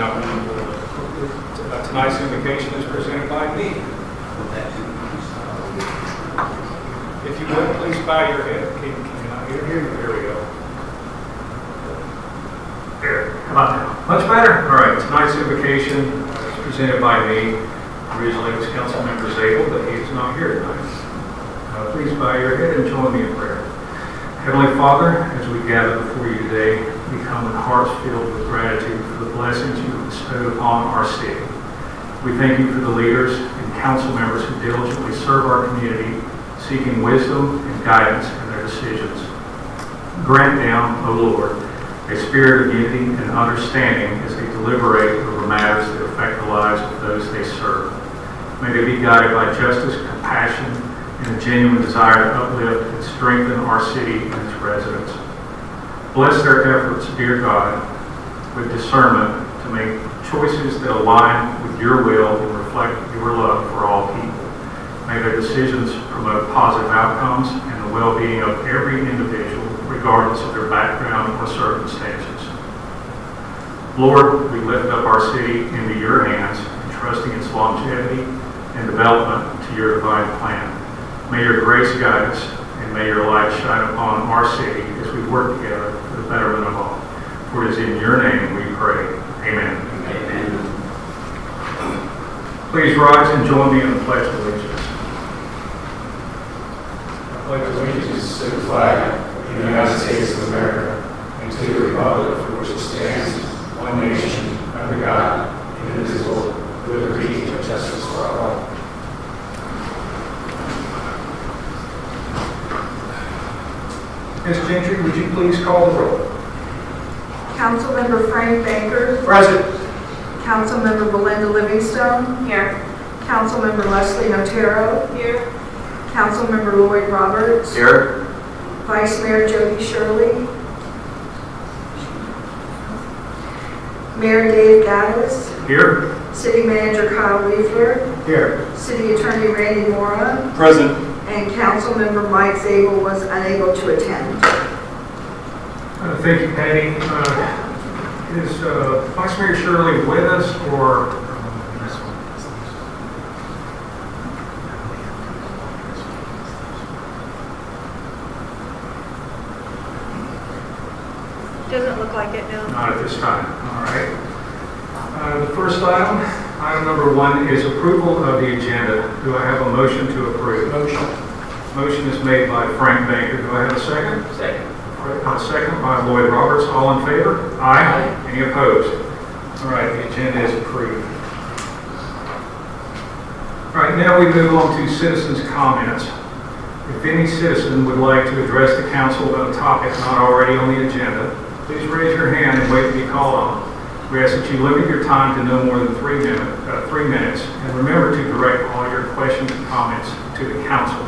Now, tonight's invocation is presented by me. If you would, please bow your head. Can you not hear? Here we go. There. How about now? Much better? All right. Tonight's invocation is presented by me. Originally it was Councilmember Zabel, but he is not here tonight. Please bow your head and join me in prayer. Heavenly Father, as we gather before you today, we come with hearts filled with gratitude for the blessings you have bestowed upon our city. We thank you for the leaders and council members who diligently serve our community, seeking wisdom and guidance in their decisions. Grant them, O Lord, a spirit of unity and understanding as they deliberate over matters that affect the lives of those they serve. May they be guided by justice, compassion, and a genuine desire to uplift and strengthen our city and its residents. Bless their efforts, dear God, with discernment to make choices that align with your will and reflect your love for all people. May their decisions promote positive outcomes and the well-being of every individual, regardless of their background or circumstances. Lord, we lift up our city into your hands, entrusting its longevity and development to your divine plan. May your grace guide us, and may your light shine upon our city as we work together for the betterment of all. For it is in your name we pray. Amen. Amen. Please rise and join me in the Pledge of Allegiance. I pledge allegiance to the flag of the United States of America and to the republic for which it stands, one nation, under God, indivisible, with liberty and justice for all. Ms. Gentry, would you please call the roll? Councilmember Frank Baker. Present. Councilmember Belinda Livingstone. Here. Councilmember Leslie Otero. Here. Councilmember Lloyd Roberts. Here. Vice Mayor Jody Shirley. Mayor Dave Gaddis. Here. City Manager Kyle Weaver. Here. City Attorney Randy Mora. Present. And Councilmember Mike Zabel was unable to attend. Thank you, Patty. Is Vice Mayor Shirley with us, or Doesn't look like it, no. not at this time? All right. The first item number 1, is approval of the agenda. Do I have a motion to approve? Motion is made by Frank Baker. Do I have a second? Second. A second by Lloyd Roberts. All in favor? Aye. Any opposed? All right, the agenda is approved. All right, now we move on to citizens' comments. If any citizen would like to address the council about a topic not already on the agenda, please raise your hand and wait to be called on. We ask that you limit your time to no more than 3 minutes, and remember to direct all your questions and comments to the council.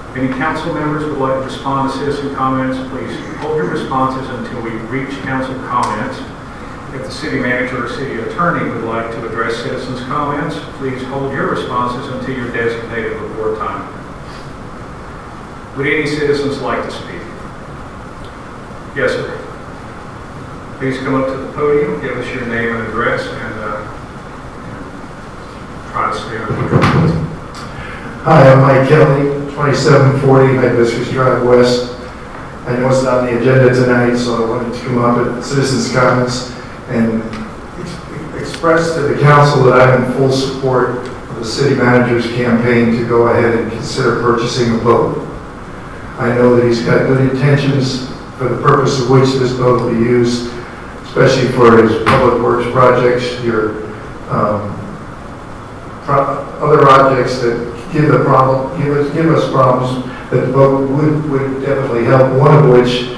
If any council members would like to respond to citizen comments, please hold your responses until we reach council comments. If the city manager or city attorney would like to address citizens' comments, please hold your responses until your designated report time. Would any citizens like to speak? Yes, sir. Please come up to the podium, give us your name and address, and try to stay on the microphone. Hi, I'm Mike Kelly, 2740 Hibiscus Drive West. I know it's not on the agenda tonight, so I wanted to come up at citizens' comments and express to the council that I'm in full support of the city manager's campaign to go ahead and consider purchasing a boat. I know that he's got good intentions for the purpose of which this boat will be used, especially for his public works projects, your other projects that give us problems that the boat would definitely help. One of which,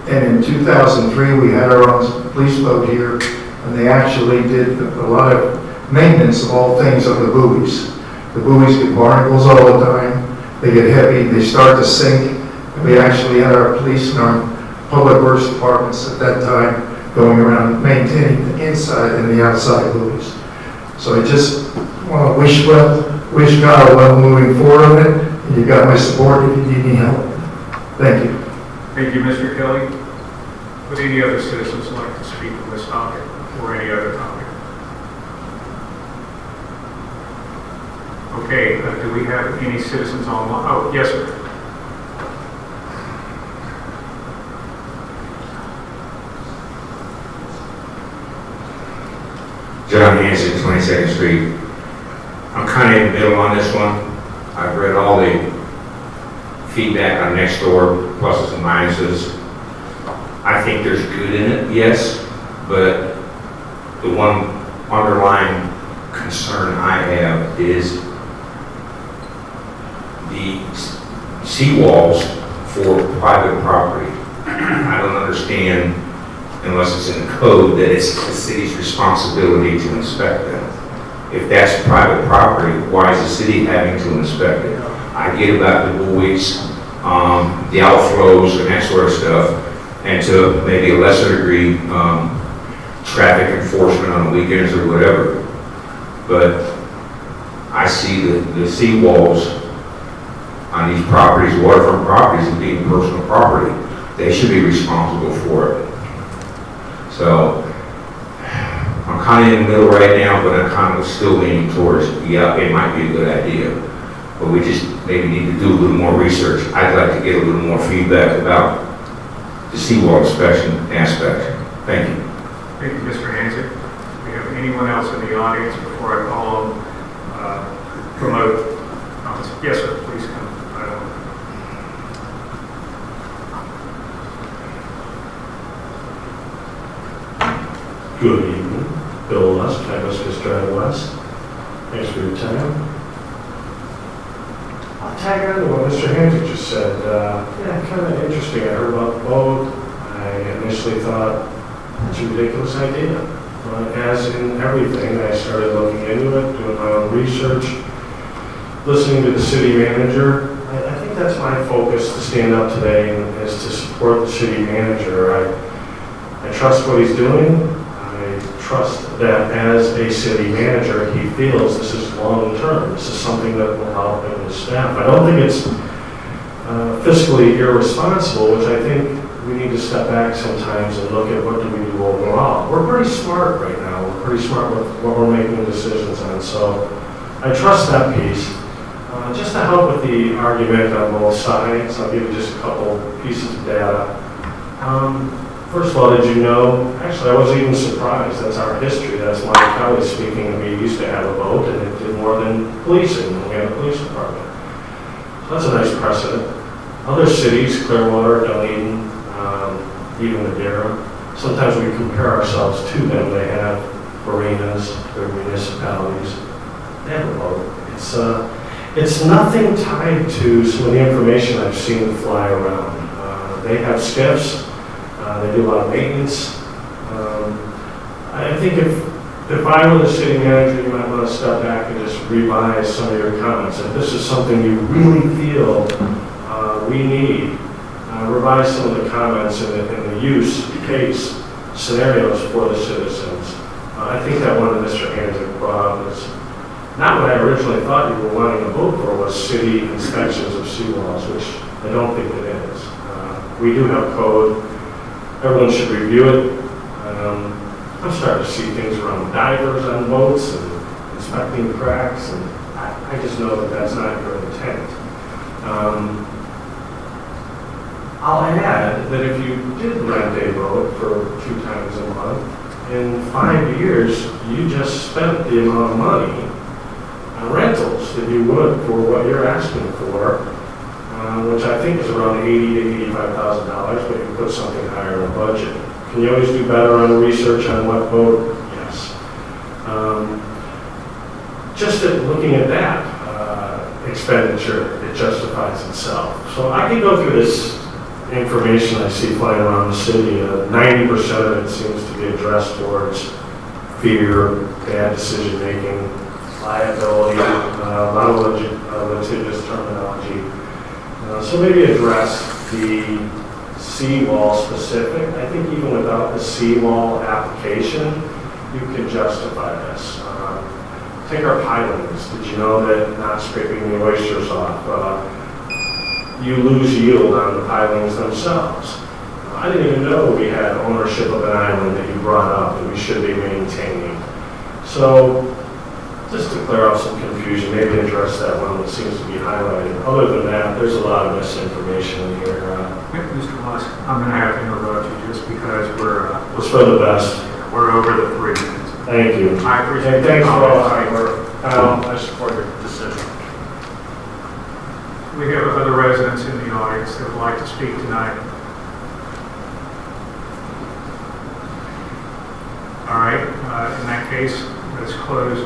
and in 2003 we had our own police boat here, and they actually did a lot of maintenance of all things on the buoys. The buoys get barnacles all the time. They get heavy. They start to sink. And we actually had our police and our public works departments at that time going around maintaining the inside and the outside buoys. So I just want to wish God well moving forward on it, and you've got my support if you need any help. Thank you. Thank you, Mr. Kelly. Would any other citizens like to speak on this topic or any other topic? Okay, do we have any citizens online? Oh, yes, sir. John Hanson, 22nd Street. I'm kind of in the middle on this one. I've read all the feedback on next door, pluses and minuses. I think there's good in it, yes, but the one underlying concern I have is the seawalls for private property. I don't understand, unless it's in the code, that it's the city's responsibility to inspect them. If that's private property, why is the city having to inspect it? I get about the buoys, the outflows and that sort of stuff, and to maybe a lesser degree, traffic enforcement on the weekends or whatever. But I see the seawalls on these properties, waterfront properties, as being personal property. They should be responsible for it. So I'm kind of in the middle right now, but I'm kind of still leaning towards, yeah, it might be a good idea. But we just maybe need to do a little more research. I'd like to get a little more feedback about the seawall inspection aspect. Thank you. Thank you, Mr. Hansick. Do we have anyone else in the audience before I call on promote? Yes, sir, please come. Good evening. Bill Lust, Hibiscus Drive West. Thanks for your time. I'll tag on to what Mr. Hansick just said. Yeah, kind of interesting. I heard about the boat. I initially thought, it's a ridiculous idea. But as in everything, I started looking into it, doing my own research, listening to the city manager. I think that's my focus to stand up today, is to support the city manager. I trust what he's doing. I trust that as a city manager, he feels this is long-term. This is something that will help him and his staff. I don't think it's fiscally irresponsible, which I think we need to step back sometimes and look at what do we do overall. We're pretty smart right now. We're pretty smart with what we're making decisions on. So I trust that piece. Just to help with the argument on both sides, I'll give you just a couple pieces of data. First of all, did you know, actually I wasn't even surprised, that's our history, that's Mike Kelly speaking, and we used to have a boat and it did more than policing when we had a police department. So that's a nice precedent. Other cities, Clearwater, Dunedin, even Madeira, sometimes we compare ourselves to them. They have marinas, their municipalities, they have a boat. It's nothing tied to some of the information I've seen fly around. They have skiffs. They do a lot of maintenance. I think if I were the city manager, you might want to step back and just revise some of your comments. If this is something you really feel we need, revise some of the comments in the use case scenarios for the citizens. I think that one that Mr. Hansick brought up is not what I originally thought you were wanting to vote for, was city inspections of seawalls, which I don't think it is. We do have code. Everyone should review it. I'm starting to see things around divers on boats and inspecting cracks, and I just know that that's not your intent. I'll add that if you did rent a boat for 2 times a month, in 5 years, you just spent the amount of money on rentals that you would for what you're asking for, which I think is around $80,000 to $85,000, but you put something higher in the budget. Can you always do better on research on what boat? Yes. Just looking at that expenditure, it justifies itself. So I can go through this information I see flying around the city. 90% of it seems to be addressed towards fear, bad decision making, liability, a lot of litigious terminology. So maybe address the seawall specific. I think even without the seawall application, you can justify this. Take our pilings. Did you know that not scraping the oysters off, you lose yield on the pilings themselves? I didn't even know we had ownership of an island that you brought up that we should be maintaining. So Just to clear up some confusion, maybe address that one that seems to be highlighted. Other than that, there's a lot of misinformation here. Mr. Musk, I'm going to have to interrupt you just because It's for the best. we're over the 3 minutes. Thank you. I appreciate And thanks the for all the comments. hard work. I support your decision. We have other residents in the audience that would like to speak tonight. All right, in that case, let's close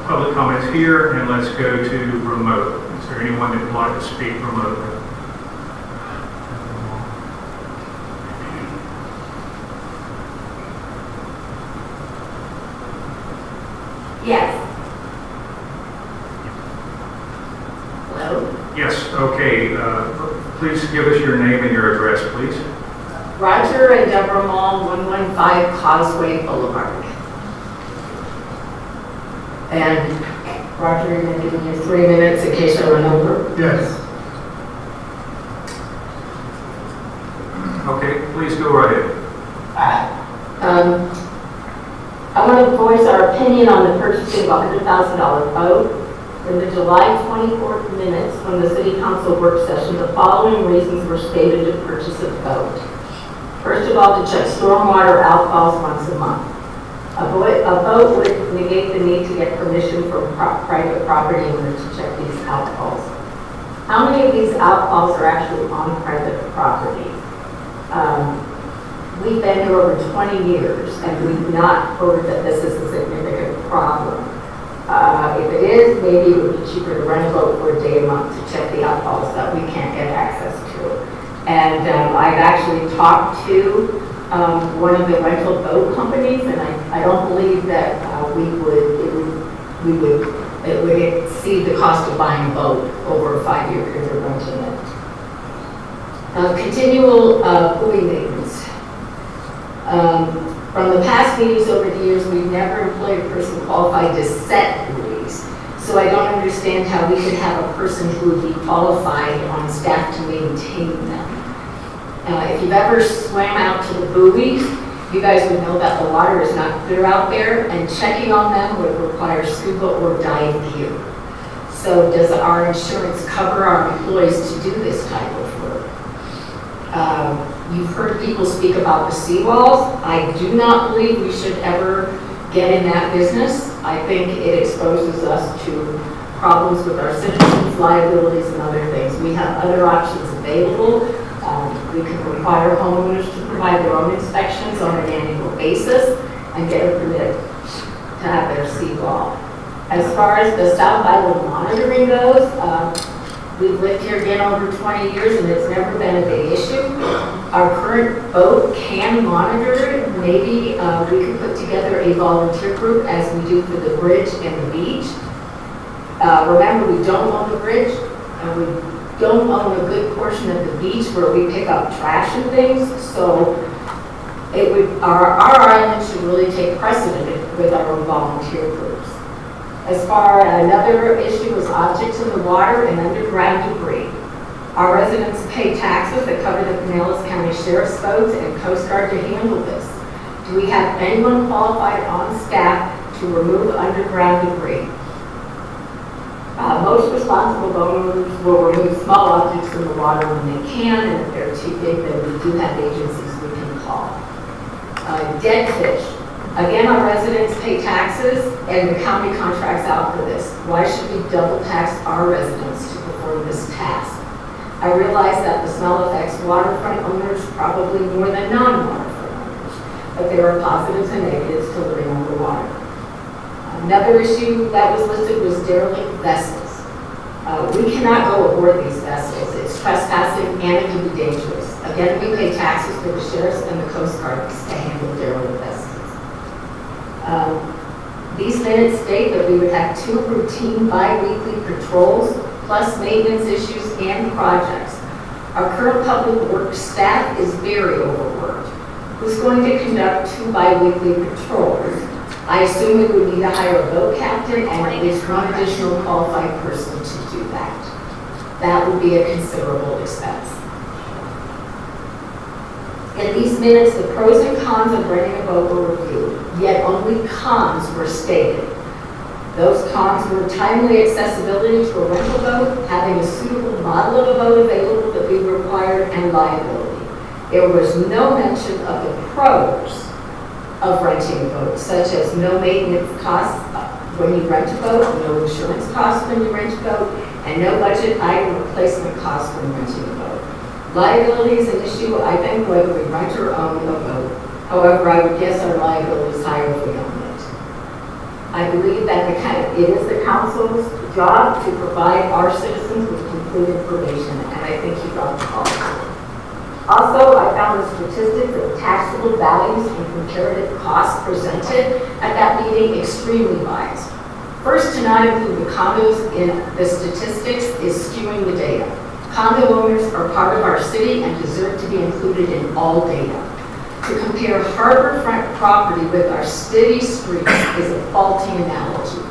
public comments here and let's go to remote. Is there anyone that would like to speak remotely? Yes. Hello? Yes, okay. Please give us your name and your address, please. Roger and Deborah Mall, 115 Causeway Boulevard. And Roger, you're going to give me 3 minutes in case I run over? Yes. Okay, please go right ahead. I want to voice our opinion on the purchasing of a $100,000 boat. In the July 24th minutes from the City Council work session, the following reasons were stated to purchase a boat. First of all, to check stormwater outfalls once a month. A boat would negate the need to get permission from private property owners to check these outfalls. How many of these outfalls are actually on private property? We've been here over 20 years and we've not heard that this is a significant problem. If it is, maybe it would be cheaper to rent a boat for a day a month to check the outfalls that we can't get access to. And I've actually talked to one of the rental boat companies, and I don't believe that it would exceed the cost of buying a boat over a 5-year period of renting it. Continual buoy maintenance. From the past meetings over the years, we've never employed a person qualified to set buoys. So I don't understand how we could have a person who would be qualified on staff to maintain them. If you've ever swam out to the buoys, you guys would know that the water is not clear out there, and checking on them would require scuba or dive gear. So does our insurance cover our employees to do this type of work? You've heard people speak about the seawalls. I do not believe we should ever get in that business. I think it exposes us to problems with our citizens, liabilities, and other things. We have other options available. We can require homeowners to provide their own inspections on an annual basis and get a permit to have their seawall. As far as the South Island monitoring goes, we've lived here again over 20 years and it's never been a big issue. Our current boat can monitor it. Maybe we could put together a volunteer group as we do for the bridge and the beach. Remember, we don't own the bridge and we don't own a good portion of the beach where we pick up trash and things. So it would, our island should really take precedent with our own volunteer groups. As far as another issue is objects in the water and underground debris. Our residents pay taxes that cover the Pinellas County Sheriff's boats and Coast Guard to handle this. Do we have anyone qualified on staff to remove underground debris? Most responsible owners will remove small objects from the water when they can, and if they're too big, then we do have agencies we can call. Dead fish. Again, our residents pay taxes and the county contracts out for this. Why should we double tax our residents to perform this task? I realize that the smell affects waterfront owners probably more than non-waterfront owners, but there are positives and negatives to living on the water. Another issue that was listed was derelict vessels. We cannot go aboard these vessels. It's trespassing and it can be dangerous. Again, we pay taxes for the sheriffs and the Coast Guard to handle derelict vessels. These minutes state that we would have 2 routine bi-weekly patrols, plus maintenance issues and projects. Our current public works staff is very overworked. Who's going to conduct 2 bi-weekly patrols? I assume we would need to hire a boat captain and at least 1 additional qualified person to do that. That would be a considerable expense. In these minutes, the pros and cons of renting a boat were reviewed, yet only cons were stated. Those cons were timely accessibility to a rental boat, having a suitable model of a boat available that we required, and liability. There was no mention of the pros of renting a boat, such as no maintenance costs when you rent a boat, no insurance costs when you rent a boat, and no budget item replacement costs when renting a boat. Liability is an issue, I think, whether we rent or own a boat. However, I would guess our liability is higher if we own it. I believe that it is the council's job to provide our citizens with complete information, and I think he got the call. Also, I found the statistics of taxable values and comparative costs presented at that meeting extremely biased. First, to not include the condos in the statistics is skewing the data. Condo owners are part of our city and deserve to be included in all data. To compare harborfront property with our city streets is a faulty analogy.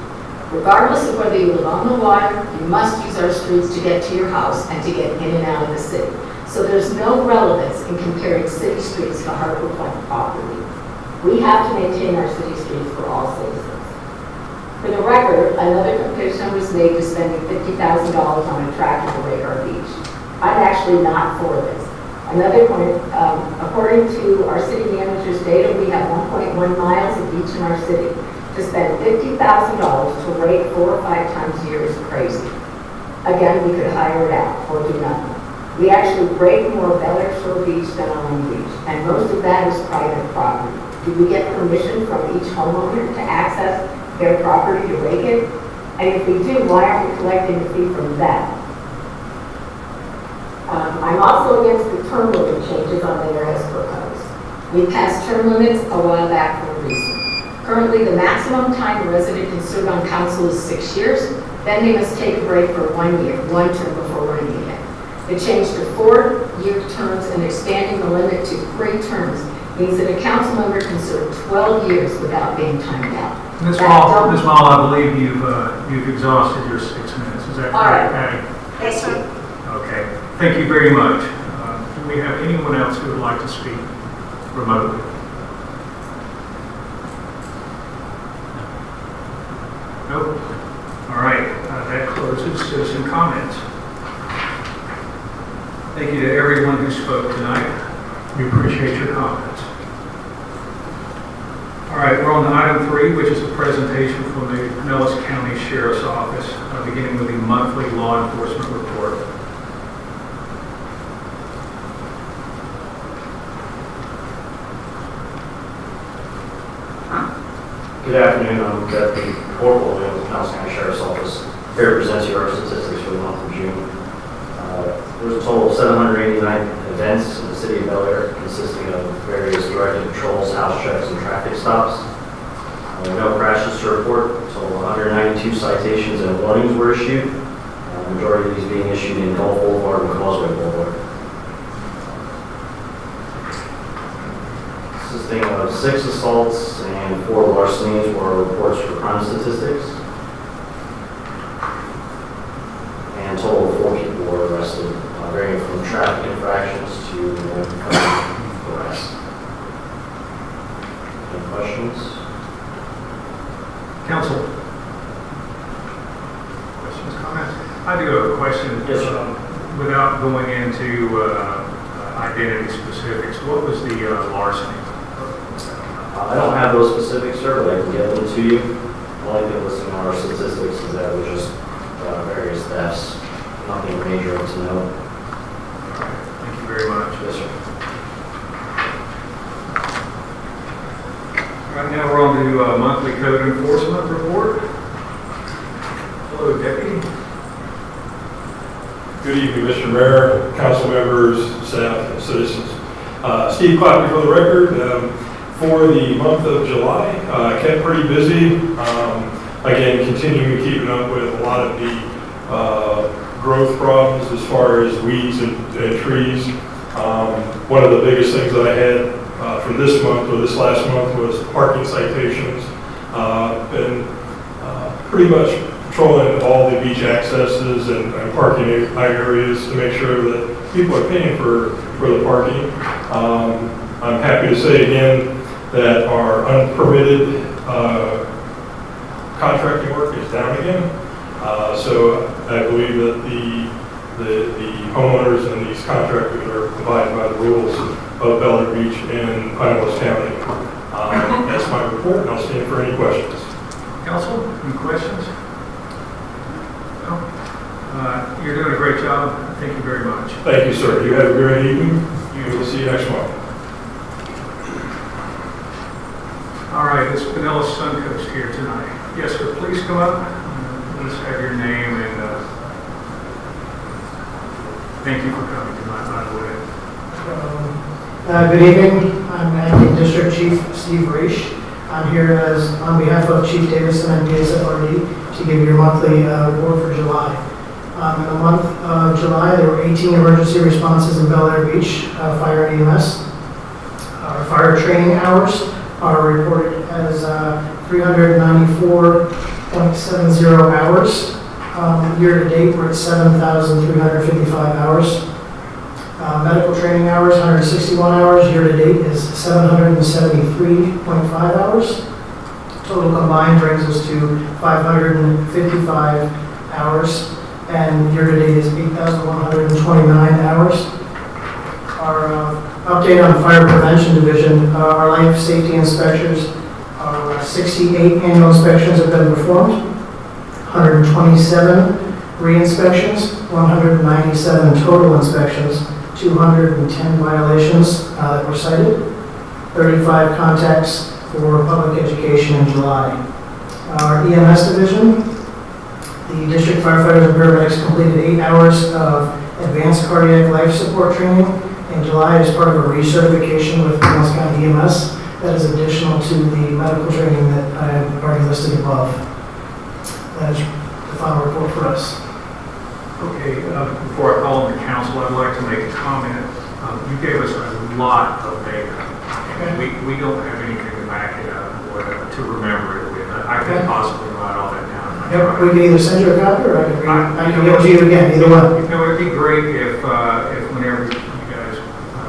Regardless of whether you live on the water, you must use our streets to get to your house and to get in and out of the city. So there's no relevance in comparing city streets to harborfront property. We have to maintain our city streets for all citizens. For the record, another comparison was made to spending $50,000 on a tractor to rake our beach. I'm actually not for this. Another point, according to our city manager's data, we have 1.1 miles of beach in our city. To spend $50,000 to rake 4 or 5 times a year is crazy. Again, we could hire it out or do nothing. We actually rake more Bel Air Shore Beach than Long Beach, and most of that is private property. Do we get permission from each homeowner to access their property to rake it? And if we do, why aren't we collecting a fee from them? I'm also against the term limit changes on there as proposed. We passed term limits a while back for a reason. Currently, the maximum time a resident can serve on council is 6 years. Then they must take a break for 1 year, one term before running again. The change to 4-year terms and expanding the limit to 3 terms means that a council member can serve 12 years without being timed out. Ms. Mall, I believe you've exhausted your 6 minutes. Is that correct? All right. Patty? Thank you. Okay. Thank you very much. Do we have anyone else who would like to speak remotely? Nope. All right. That closes citizen comments. Thank you to everyone who spoke tonight. We appreciate your comments. All right, we're on to item 3, which is a presentation from the Pinellas County Sheriff's Office, beginning with the monthly law enforcement report. Good afternoon, I'm Deputy Corporal with the Pinellas County Sheriff's Office. Here presents you our statistics for the month of June. There was a total of 789 events in the city of Bel Air, consisting of various directed patrols, house checks, and traffic stops. No crashes to report, so 192 citations and warnings were issued, the majority of these being issued in Gulf Boulevard and Causeway Boulevard. Consisting of 6 assaults and 4 larcenies were reports for crime statistics. And a total of 4 people were arrested, varying from traffic infractions to arrests. Any questions? Council? Questions, comments? I do have a question. Yes, sir. Without going into identity specifics, what was the larceny? I don't have those specifics, sir, but I can get them to you. The only thing listed on our statistics is that it was just various thefts, nothing major to note. Thank you very much. Yes, sir. Right now we're on to monthly code enforcement report. Hello, Deputy. Good evening, Mr. Mayor, council members, staff, and citizens. Steve Clappy for the record. For the month of July, kept pretty busy. Again, continuing keeping up with a lot of the growth problems as far as weeds and trees. One of the biggest things that I had for this month or this last month was parking citations. Been pretty much patrolling all the beach accesses and parking areas to make sure that people are paying for the parking. I'm happy to say again that our unpermitted contracting work is down again. So I believe that the homeowners and these contractors are abiding by the rules of Bel Air Beach and Pinellas County. That's my report, and I'll stand for any questions. Council, any questions? No? You're doing a great job. Thank you very much. Thank you, sir. You have a great evening. We will see you next month. All right, it's Pinellas Suncoast here tonight. Yes, sir, please come up. Let's have your name and thank you for coming tonight, by the way. Good evening. I'm Acting District Chief Steve Reish. I'm here on behalf of Chief Davison and DSFRD to give you your monthly report for July. In the month of July, there were 18 emergency responses in Bel Air Beach, fire and EMS. Our fire training hours are reported as 394.70 hours. Year to date, we're at 7,355 hours. Medical training hours, 161 hours. Year to date is 773.5 hours. Total combined brings us to 555 hours. And year to date is 8,129 hours. Our update on Fire Prevention Division, our life safety inspectors, our 68 annual inspections have been performed, 127 re-inspections, 197 total inspections, 210 violations that were cited, 35 contacts for public education in July. Our EMS division, the district firefighters and paramedics completed 8 hours of advanced cardiac life support training in July as part of a recertification with Pinellas County EMS that is additional to the medical training that I have already listed above. That is the final report for us. Okay, before I call on the council, I'd like to make a comment. You gave us a lot of data. We don't have anything to back it up or to remember it with. I can possibly write all that down. Yep, we can either send you a copy or I can give it to you again, either one. You know, it'd be great if whenever you guys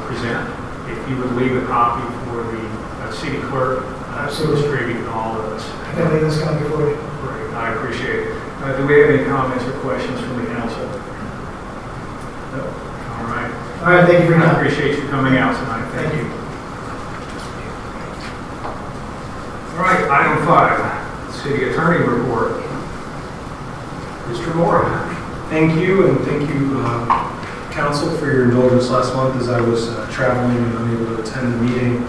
present, if you would leave a copy for the city clerk to distribute to all of us. I can leave this copy for you. Great, I appreciate it. Do we have any comments or questions from the council? No? All right. All right, thank you for your I time. appreciate you coming out tonight. Thank you. All right, item 5, city attorney report. Mr. Moore. Thank you, and thank you, council, for your indulgence last month as I was traveling and unable to attend the meeting.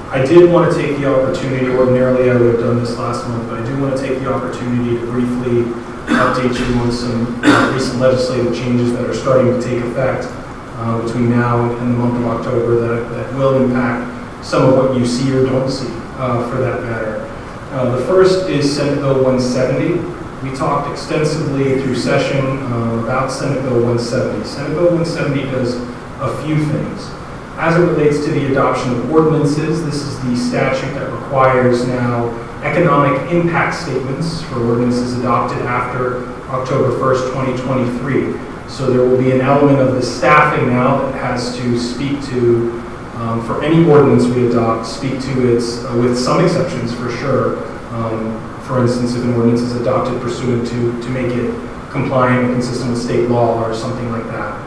I did want to take the opportunity, ordinarily I would have done this last month, but I do want to take the opportunity to briefly update you on some recent legislative changes that are starting to take effect between now and the month of October that will impact some of what you see or don't see for that matter. The first is Senate Bill 170. We talked extensively through session about Senate Bill 170. Senate Bill 170 does a few things. As it relates to the adoption of ordinances, this is the statute that requires now economic impact statements for ordinances adopted after October 1st, 2023. So there will be an element of the staffing now that has to speak to, for any ordinance we adopt, speak to its, with some exceptions for sure. For instance, if an ordinance is adopted pursuant to make it compliant and consistent with state law or something like that.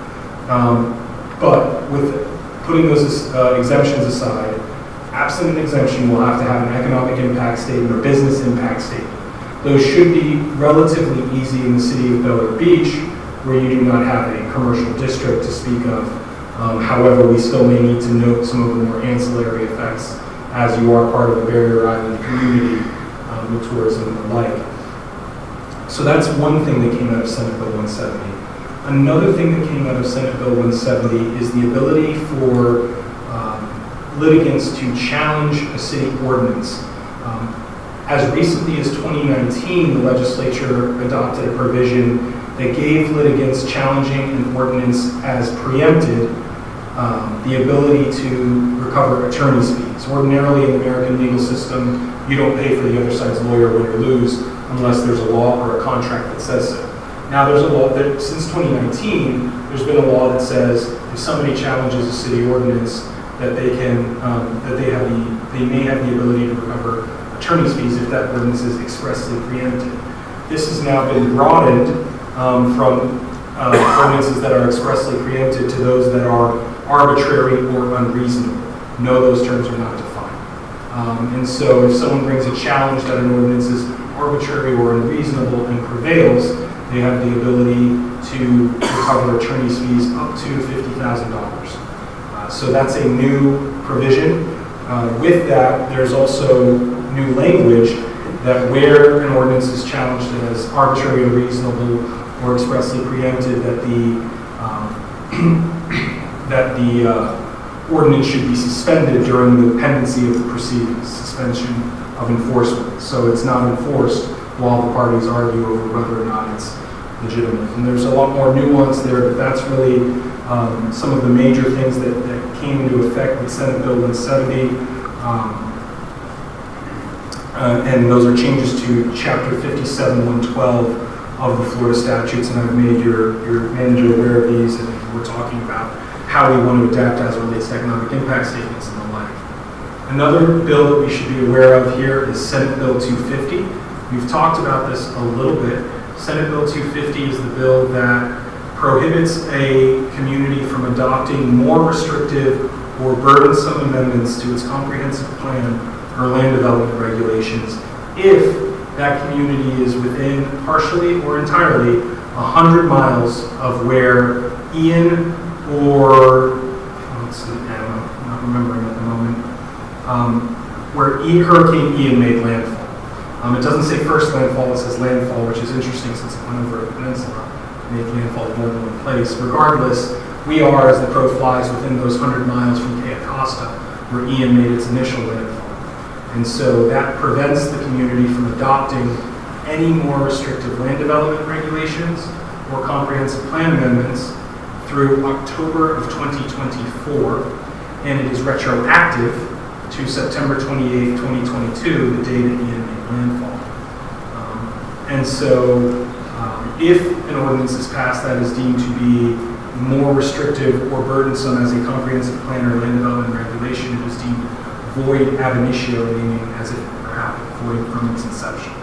But with putting those exemptions aside, absent an exemption, we'll have to have an economic impact statement or business impact statement. Those should be relatively easy in the city of Bel Air Beach, where you do not have a commercial district to speak of. However, we still may need to note some of the more ancillary effects as you are part of the Barrier Island community with tourism and the like. So that's one thing that came out of Senate Bill 170. Another thing that came out of Senate Bill 170 is the ability for litigants to challenge a city ordinance. As recently as 2019, the legislature adopted a provision that gave litigants challenging an ordinance as preempted the ability to recover attorney's fees. Ordinarily in the American legal system, you don't pay for the other side's lawyer win or lose unless there's a law or a contract that says so. Now there's a law that since 2019, there's been a law that says if somebody challenges a city ordinance that they can, they may have the ability to recover attorney's fees if that ordinance is expressly preempted. This has now been broadened from ordinances that are expressly preempted to those that are arbitrary or unreasonable. No, those terms are not defined. And so if someone brings a challenge that an ordinance is arbitrary or unreasonable and prevails, they have the ability to recover attorney's fees up to $50,000. So that's a new provision. With that, there's also new language that where an ordinance is challenged as arbitrary, unreasonable, or expressly preempted, that the ordinance should be suspended during the pendency of the proceedings, suspension of enforcement. So it's not enforced while the parties argue over whether or not it's legitimate. And there's a lot more nuance there, but that's really some of the major things that came into effect with Senate Bill 170. And those are changes to Chapter 57-112 of the Florida statutes, and I've made your manager aware of these, and we're talking about how we want to adapt as it relates to economic impact statements and the like. Another bill that we should be aware of here is Senate Bill 250. We've talked about this a little bit. Senate Bill 250 is the bill that prohibits a community from adopting more restrictive or burdensome amendments to its comprehensive plan or land development regulations if that community is within partially or entirely 100 miles of where Ian or, what's the name, I'm not remembering at the moment, where Hurricane Ian made landfall. It doesn't say first landfall, it says landfall, which is interesting since it went over a peninsula and made landfall more than one place. Regardless, we are, as the crow flies, within those 100 miles from Cape Costa, where Ian made its initial landfall. And so that prevents the community from adopting any more restrictive land development regulations or comprehensive plan amendments through October of 2024, and it is retroactive to September 28, 2022, the day that Ian made landfall. And so if an ordinance is passed that is deemed to be more restrictive or burdensome as a comprehensive plan or land development regulation, it is deemed void ab initio, meaning as it happened, void from its inception.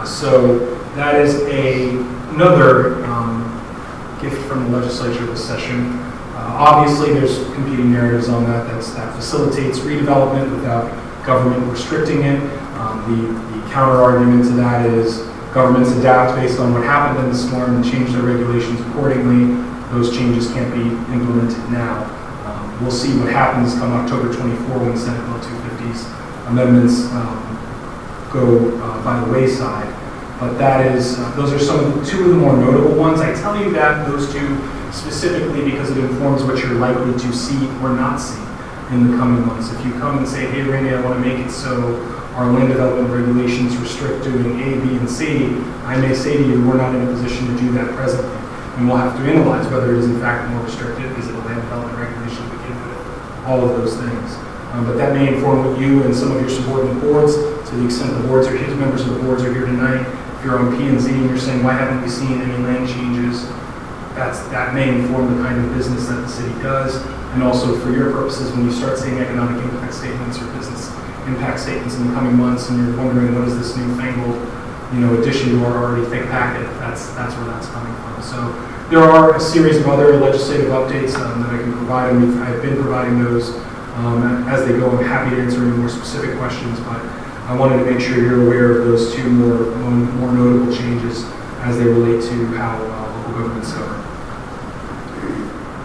So that is another gift from the legislature this session. Obviously, there's competing narratives on that. That facilitates redevelopment without government restricting it. The counter argument to that is governments adapt based on what happened in the storm and change their regulations accordingly. Those changes can't be implemented now. We'll see what happens come October 24 when Senate Bill 250's amendments go by the wayside. But that is, those are two of the more notable ones. I tell you that those two specifically because it informs what you're likely to see or not see in the coming months. If you come and say, hey Randy, I want to make it so our land development regulations restrict doing A, B, and C, I may say to you, we're not in a position to do that presently. And we'll have to analyze whether it is in fact more restrictive. Is it a land development regulation to begin with? All of those things. But that may inform what you and some of your subordinate boards, to the extent the boards are here, members of the boards are here tonight. If you're on P&Z and you're saying, why haven't we seen any land changes? That may inform the kind of business that the city does. And also for your purposes, when you start seeing economic impact statements or business impact statements in the coming months and you're wondering what is this newfangled addition to our already thick packet, that's where that's coming from. So there are a series of other legislative updates that I can provide, and I've been providing those as they go. I'm happy to answer any more specific questions, but I wanted to make sure you're aware of those two more notable changes as they relate to how local governments govern.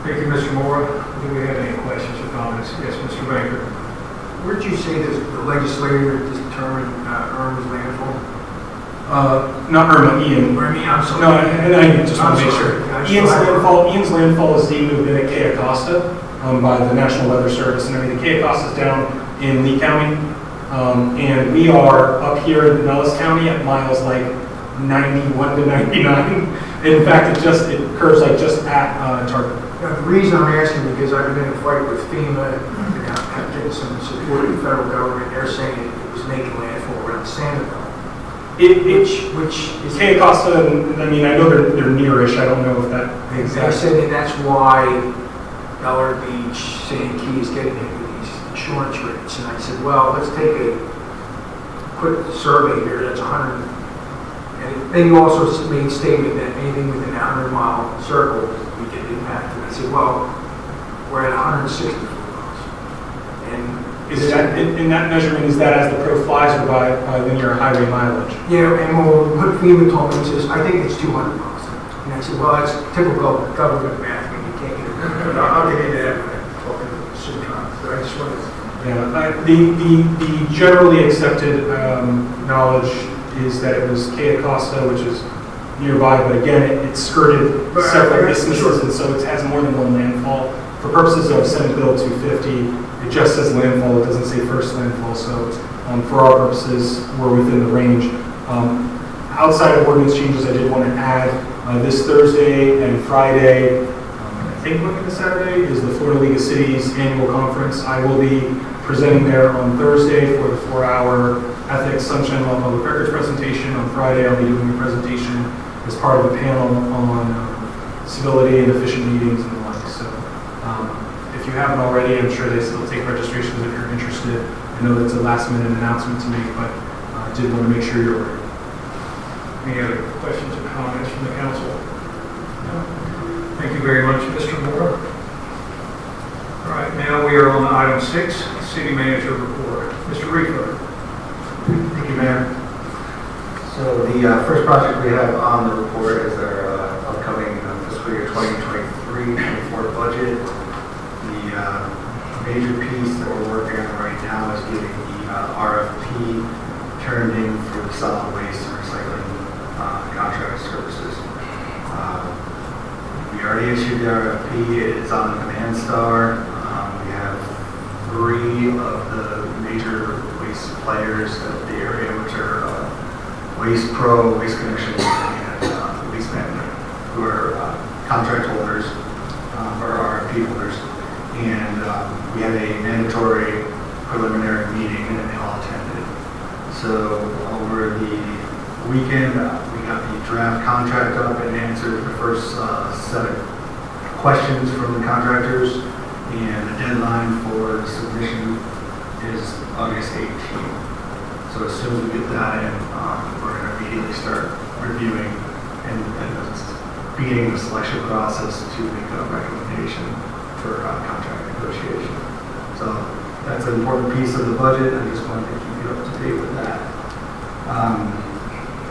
Thank you, Mr. Moore. Do we have any questions or comments? Yes, Mr. Baker. Where did you say that the legislature determined Irma's landfall? Not Irma, Ian. I'm sorry. No, and I just want to make sure. Ian's landfall is deemed to have been at Cape Costa by the National Weather Service and everything. Cape Costa is down in Lee County, and we are up here in Pinellas County at miles like 91 to 99. In fact, it curves like just at Target. Yeah, the reason I'm asking because I've been in a fight with FEMA and I'm getting some support of the federal government. They're saying it was making landfall around Sanibel. Which is Cape Costa, I mean, I know they're nearish. I don't know if that exactly. I said that that's why Bellard Beach, Sand Key is getting into these insurance rates. And I said, well, let's take a put the survey here, that's 100. And then you also made statement that anything within a 100-mile circle, we get impacted. I said, well, we're at 164 miles. And Is that, in that measurement, is that as the crow flies or by linear highway mileage? yeah, and what FEMA told me is, I think it's 200 miles. And I said, well, that's typical government math when you can't get it. But I'll get into that when I'm talking to Sutron. So I just wanted to. Yeah, the generally accepted knowledge is that it was Cayo Costa, which is nearby, but again, it skirted several distances, and so it has more than one landfall. For purposes of Senate Bill 250, it just says landfall, it doesn't say first landfall, so for our purposes, we're within the range. Outside of ordinance changes, I did want to add this Thursday and Friday, I think looking at Saturday, is the Florida League of Cities annual conference. I will be presenting there on Thursday for the 4-hour Ethics, Sunshine Law, Public Records presentation. On Friday, I'll be doing a presentation as part of a panel on civility and efficient meetings and the like. So if you haven't already, I'm sure they still take registrations if you're interested. I know that's a last-minute announcement to make, but I did want to make sure you're aware. Any other questions or comments from the council? No? Thank you very much, Mr. Moore. All right, now we are on item 6, City Manager Report. Mr. Rico. Thank you, Mayor. So the first project we have on the report is our upcoming fiscal year 2023-24 budget. The major piece that we're working on right now is getting the RFP turned in for the solid waste and recycling contract services. We already issued the RFP. It's on the Command Star. We have 3 of the major waste players of the area, which are Waste Pro, Waste Connections, and Waste Management, who are contract holders or RFP holders. And we had a mandatory preliminary meeting, and they all attended. So over the weekend, we got the draft contract up and answered the first set of questions from the contractors. And the deadline for submission is August 18th. So as soon as we get that in, we're going to immediately start reviewing and beginning the selection process to make a recommendation for contract negotiation. So that's an important piece of the budget. I just wanted to keep you up to date with that.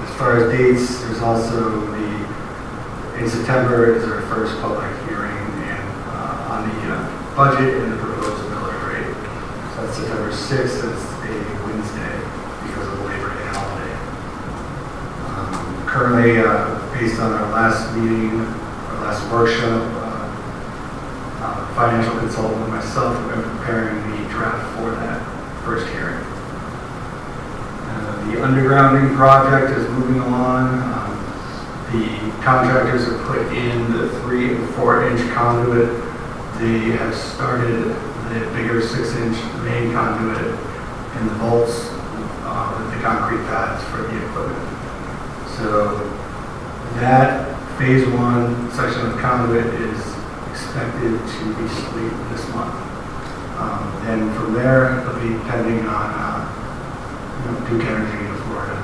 As far as dates, there's also in September is our first public hearing and on the budget and the proposed millage rate. So that's September 6th. It's a Wednesday because of the Labor Day holiday. Currently, based on our last meeting, our last workshop, financial consultant and myself have been preparing the draft for that first hearing. The undergrounding project is moving along. The contractors have put in the 3- and 4-inch conduit. They have started the bigger 6-inch main conduit and the bolts with the concrete pads for the equipment. So that phase 1 section of conduit is expected to be complete this month. Then from there, it'll be depending on Duke Energy in Florida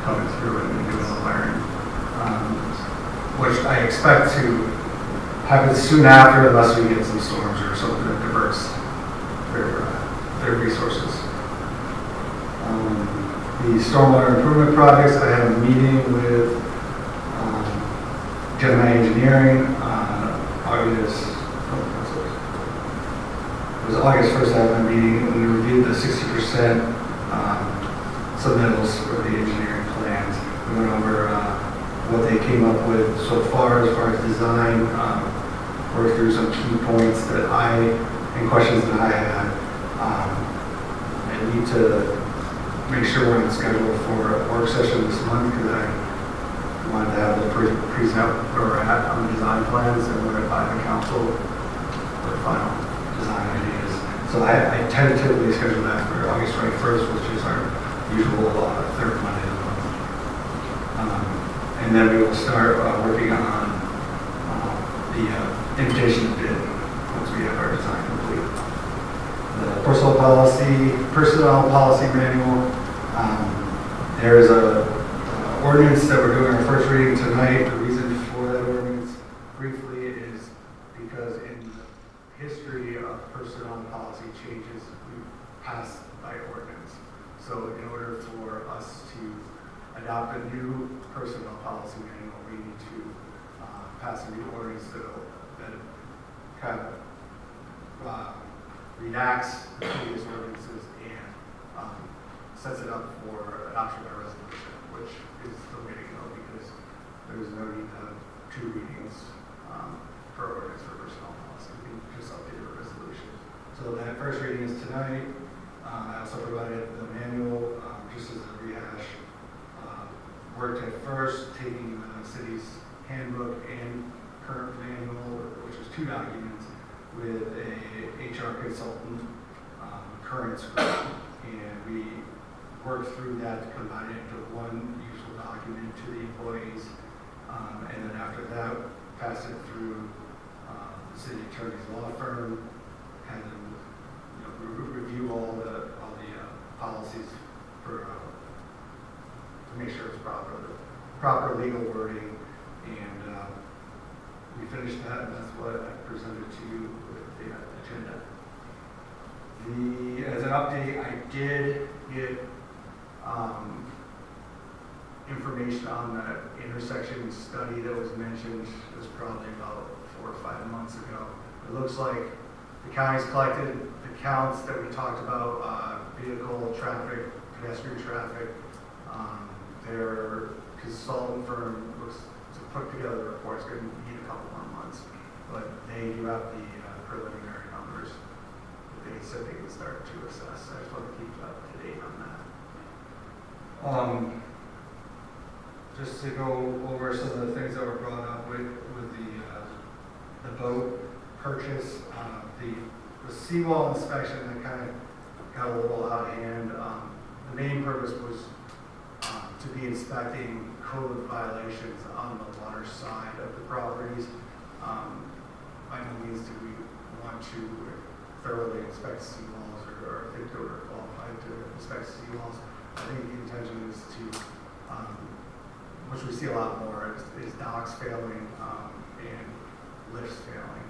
coming through and doing the wiring, which I expect to happen soon after, unless we get some storms or something that diverts their resources. The stormwater improvement projects, I had a meeting with Gemini Engineering on August 1st. I had a meeting and we reviewed the 60% submittals for the engineering plans. We went over what they came up with so far as design, worked through some key points and questions that I had. I need to make sure we're on schedule for a work session this month because I wanted to have the present where we're at on the design plans and we're by the council for final design ideas. So I tentatively scheduled that for August 21st, which is our usual third Monday of the month. And then we will start working on the invitation to bid once we have our design complete. The personnel policy manual, There is a ordinance that we're doing our first reading tonight. The reason for that ordinance briefly is because in the history of personnel policy changes, we passed by ordinance. So in order for us to adopt a new personnel policy manual, we need to pass a new ordinance that kind of redacts the previous ordinances and sets it up for adoption by resolution, which is the way to go because there's no need to have two readings per ordinance for personnel policy. We just updated a resolution. So that first reading is tonight. I also provided the manual just as a rehash. Worked at first taking the city's handbook and current manual, which is 2 documents, with a HR consultant, current script, and we worked through that to combine it into one useful document to the employees, and then after that, pass it through the city attorney's law firm, and then review all the policies for to make sure it's proper legal wording, and we finished that, and that's what I presented to you with the agenda. As an update, I did get information on the intersection study that was mentioned. It was probably about 4 or 5 months ago. It looks like the county's collected the counts that we talked about, vehicle traffic, pedestrian traffic. Their consultant firm looks to put together the report. It's going to need a couple more months, but they do have the preliminary numbers that they said they can start to assess. I just want to keep up to date on that. Just to go over some of the things that were brought up with the boat purchase, the seawall inspection that kind of got a little out of hand. The main purpose was to be inspecting code violations on the water side of the properties. By no means do we want to thoroughly inspect seawalls or think that we're qualified to inspect seawalls. I think the intention is to, which we see a lot more, is docks failing and lifts failing.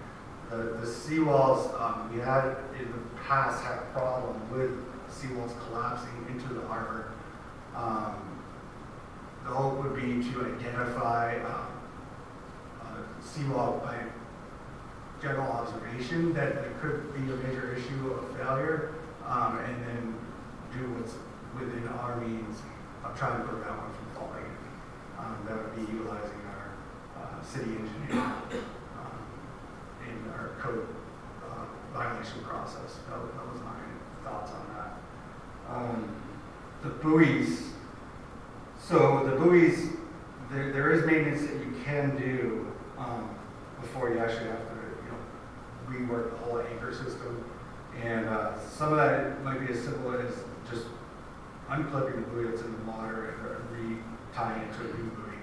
The seawalls, we had in the past had a problem with seawalls collapsing into the harbor. The hope would be to identify seawall by general observation that there could be a major issue of failure, and then do what's within our means of trying to prevent one from falling. That would be utilizing our city engineer in our code violation process. That was my thoughts on that. The buoys. So the buoys, there is maintenance that you can do before you actually have to, rework the whole anchor system. And some of that might be as simple as just unclipping the buoy that's in the water and re-tying it to a new buoy.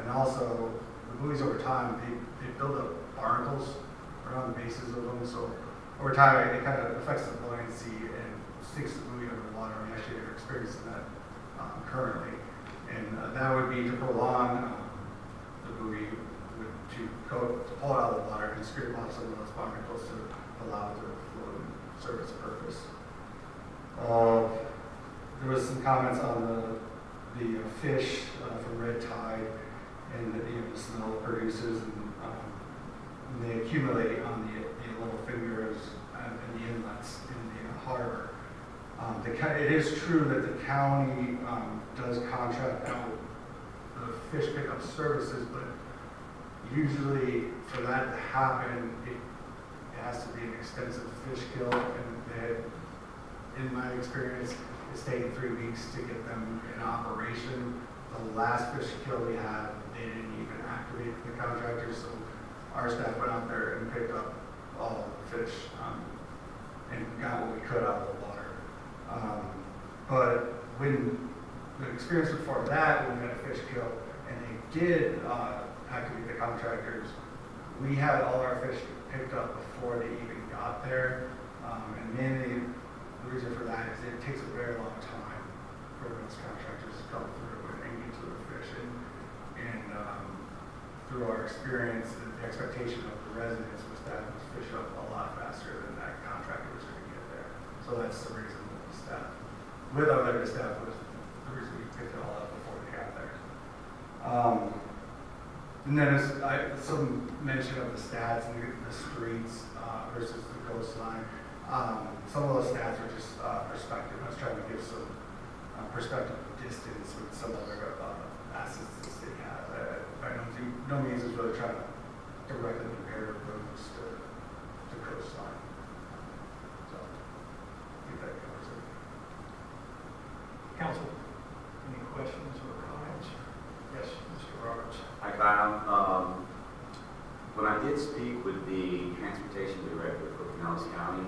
And also, the buoys over time, they build up barnacles around the bases of them. So over time, it kind of affects the buoyancy and sticks the buoy under water. We actually are experiencing that currently. And that would be to prolong the buoy to pull it out of the water and scrape off some of those barnacles to allow it to float and serve its purpose. There was some comments on the fish from red tide and the smell it produces, and they accumulate on the little fingers and the inlets in the harbor. It is true that the county does contract out the fish pickup services, but usually for that to happen, it has to be an extensive fish kill, and in my experience, it's taken 3 weeks to get them in operation. The last fish kill we had, they didn't even activate the contractors, so our staff went out there and picked up all of the fish and got what we could out of the water. But when the experience before that, when we had a fish kill, and they did activate the contractors, we had all our fish picked up before they even got there. And mainly the reason for that is it takes a very long time for those contractors to come through and engage with the fish. And through our experience, the expectation of the residents was that it was fish up a lot faster than that contractor was going to get there. So that's the reason that the staff, with our limited staff, was the reason we picked it all up before they got there. And then some mention of the stats and the streets versus the coastline. Some of those stats are just perspective. I was trying to give some perspective of distance with some other assets the city has. By no means is really trying to directly compare roads to coastline. So, I think that covers it. Council, any questions or comments? Yes, Mr. Roberts. Hi, Kyle. When I did speak with the transportation director for Pinellas County,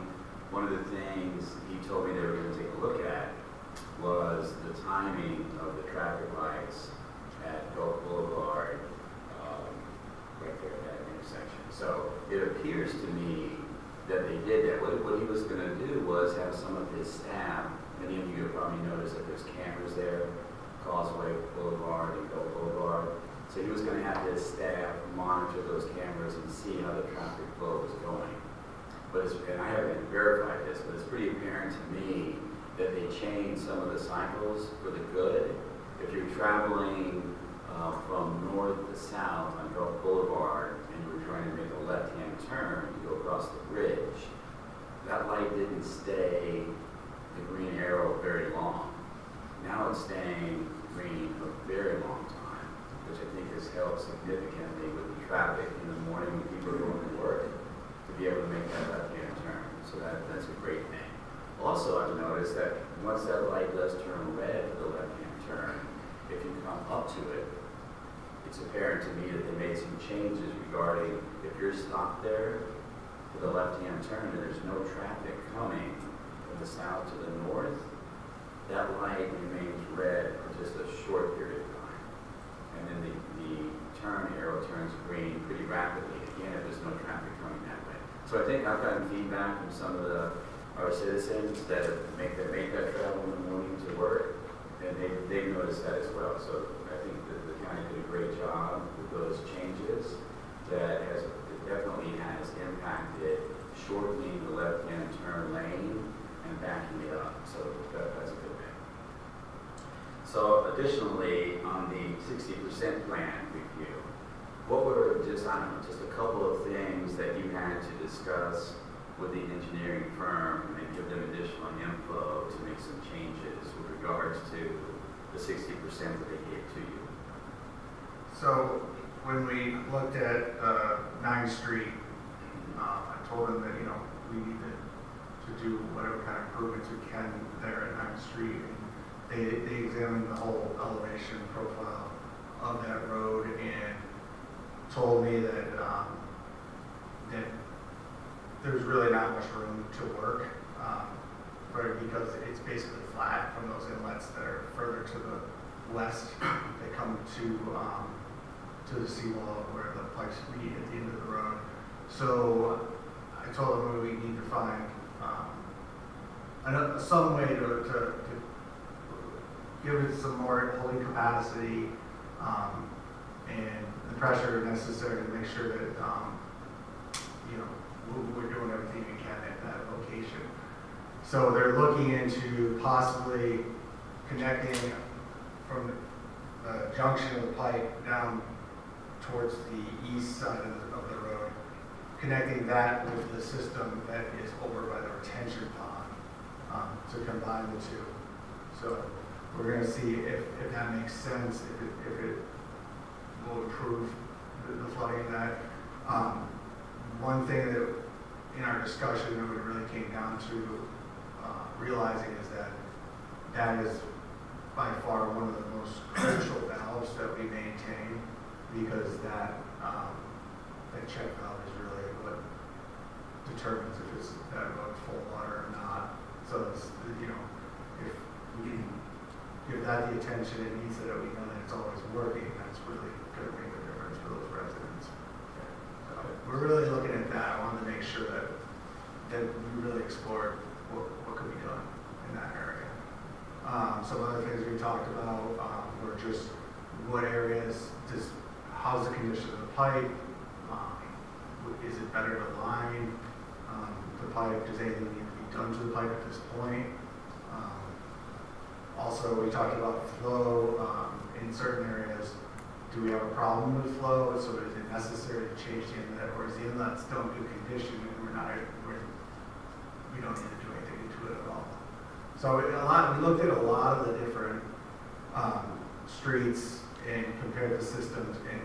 one of the things he told me they were going to take a look at was the timing of the traffic lights at Gulf Boulevard, right there at that intersection. So it appears to me that they did that. What he was going to do was have some of his staff, many of you have probably noticed that there's cameras there, Causeway Boulevard and Gulf Boulevard. So he was going to have his staff monitor those cameras and see how the traffic flow was going. But and I haven't verified this, but it's pretty apparent to me that they changed some of the cycles for the good. If you're traveling from north to south on Gulf Boulevard and you were trying to make a left-hand turn to go across the bridge, that light didn't stay the green arrow very long. Now it's staying green for a very long time, which I think has helped significantly with the traffic in the morning when people are going to work to be able to make that left-hand turn. So that's a great thing. Also, I've noticed that once that light does turn red for the left-hand turn, if you come up to it, it's apparent to me that they made some changes regarding if you're stopped there for the left-hand turn and there's no traffic coming from the south to the north, that light remains red for just a short period of time. And then the turn arrow turns green pretty rapidly, again, if there's no traffic coming that way. So I think I've gotten feedback from some of our citizens that make that travel in the morning to work, and they've noticed that as well. So I think that the county did a great job with those changes. That it definitely has impacted shortening the left-hand turn lane and backing it up. So that's a good thing. So additionally, on the 60% plan review, what were just a couple of things that you had to discuss with the engineering firm and give them additional info to make some changes with regards to the 60% that they gave to you? So when we looked at 9th Street, I told them that, we need to do whatever kind of improvements we can there at 9th Street. And they examined the whole elevation profile of that road and told me that that there's really not much room to work because it's basically flat from those inlets that are further to the west. They come to the seawall where the pipes meet at the end of the road. So I told them we need to find some way to give it some more holding capacity and the pressure necessary to make sure that we're doing everything we can at that location. So they're looking into possibly connecting from the junction of the pipe down towards the east side of the road, connecting that with the system that is over by the retention pond to combine the two. So we're going to see if that makes sense, if it will improve the flooding in that. One thing that in our discussion that we really came down to realizing is that is by far one of the most crucial valves that we maintain, because that check valve is really what determines if it's that road full water or not. So it's, if we can give that the attention it needs so that we know that it's always working, that's really going to make a difference for those residents. So we're really looking at that. I wanted to make sure that we really explored what could be done in that area. Some other things we talked about were just what areas, how's the condition of the pipe? Is it better to line the pipe? Does anything need to be done to the pipe at this point? Also, we talked about flow in certain areas. Do we have a problem with flow? So is it necessary to change the inlet, or is the inlet still in good condition and we don't need to do anything to it at all? So we looked at a lot of the different streets and compared the systems, and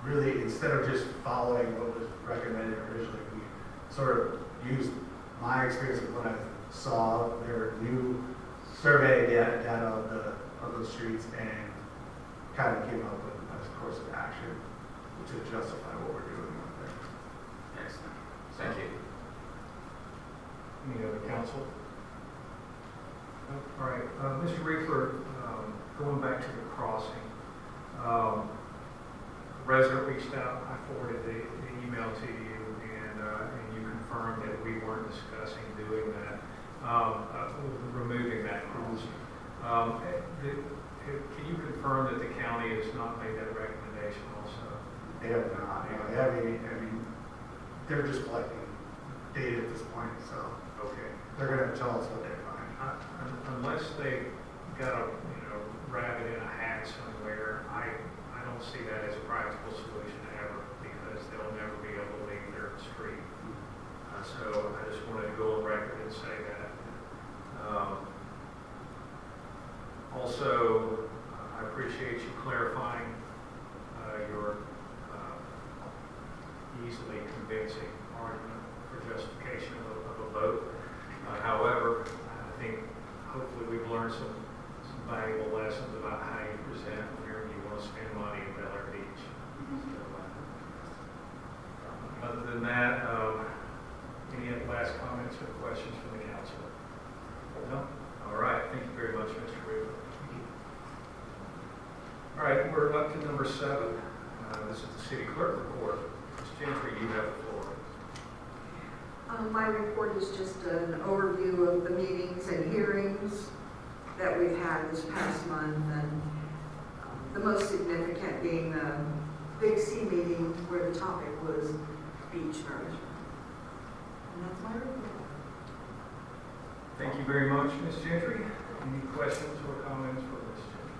really, instead of just following what was recommended originally, we sort of used my experience of what I saw, their new survey data of those streets, and kind of came up with a course of action to justify what we're doing out there. Excellent. Thank you. Any other council? No? All right, Mr. Reefer, going back to the crossing, resident reached out, I forwarded the email to you, and you confirmed that we weren't discussing doing that, removing that crossing. Can you confirm that the county has not made that recommendation also? They have not. They're just collecting data at this point, so Okay. they're going to tell us what they find. Unless they got a rabbit in a hat somewhere, I don't see that as a practical solution ever, because they'll never be able to leave their street. So I just wanted to go on record and say that. Also, I appreciate you clarifying your easily convincing argument for justification of a vote. However, I think hopefully we've learned some valuable lessons about how you present where you want to spend money in Bel Air Beach. Other than that, any last comments or questions from the council? No? All right. Thank you very much, Mr. Reefer. All right, we're up to number 7. This is the city clerk report. Ms. Gentry, you have the floor. My report is just an overview of the meetings and hearings that we've had this past month, and the most significant being the Big C meeting where the topic was beach nourishment. And that's my report. Thank you very much, Ms. Gentry. Any questions or comments for Ms. Gentry?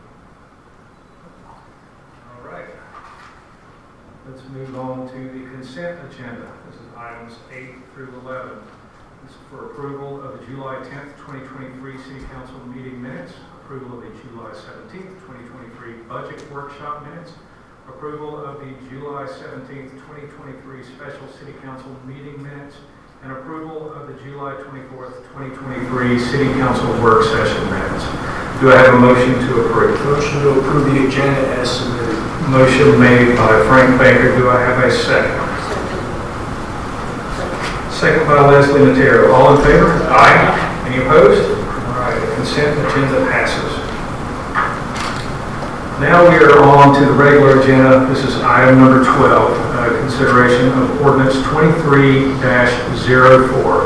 All right. Let's move on to the consent agenda. This is items 8 through 11. This is for approval of the July 10th, 2023 City Council meeting minutes, approval of the July 17th, 2023 budget workshop minutes, approval of the July 17th, 2023 special City Council meeting minutes, and approval of the July 24th, 2023 City Council work session minutes. Do I have a motion to approve? Motion to approve the agenda as submitted. Motion made by Frank Baker. Do I have a second? Second by Leslie Matero. All in favor? Aye. Any opposed? All right, the consent agenda passes. Now we are on to the regular agenda. This is item number 12, consideration of ordinance 23-04.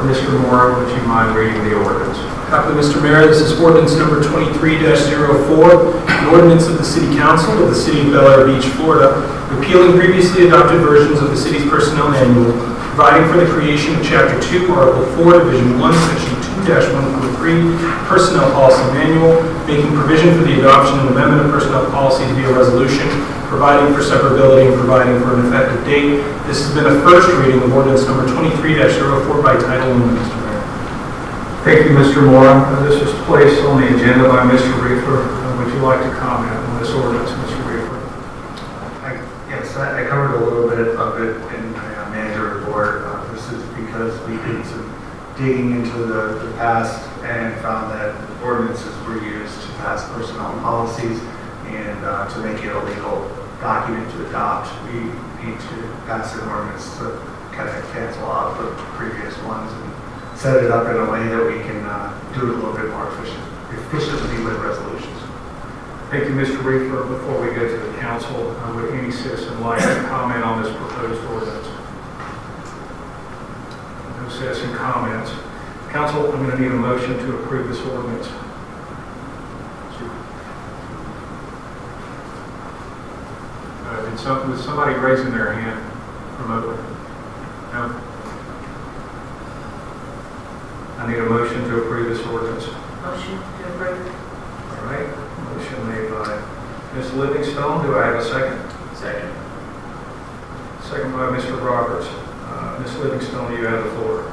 Mr. Moore, would you mind reading the ordinance? Copy, Mr. Mayor. This is ordinance number 23-04, an ordinance of the City Council of the City of Bel Air Beach, Florida, repealing previously adopted versions of the city's personnel manual, providing for the creation of Chapter 2, Article 4, Division 1, Section 2-1.3, Personnel Policy Manual, making provision for the adoption and amendment of personnel policies via resolution, providing for severability and providing for an effective date. This has been a first reading of ordinance number 23-04 by title only, Mr. Mayor. Thank you, Mr. Moore. This is placed on the agenda by Mr. Reefer. Would you like to comment on this ordinance, Mr. Reefer? Yes, I covered a little bit of it in my manager report. This is because we did some digging into the past and found that ordinances were used to pass personnel policies, and to make it a legal document to adopt, we need to pass an ordinance to kind of cancel out the previous ones and set it up in a way that we can do it a little bit more efficiently with resolutions. Thank you, Mr. Reefer. Before we go to the council, would any citizen like to comment on this proposed ordinance? No citizen comments. Council, I'm going to need a motion to approve this ordinance. Was somebody raising their hand remotely? No? I need a motion to approve this ordinance. Motion to approve. All right, motion made by Ms. Livingstone. Do I have a second? Second. Second by Mr. Roberts. Ms. Livingstone, you have the floor.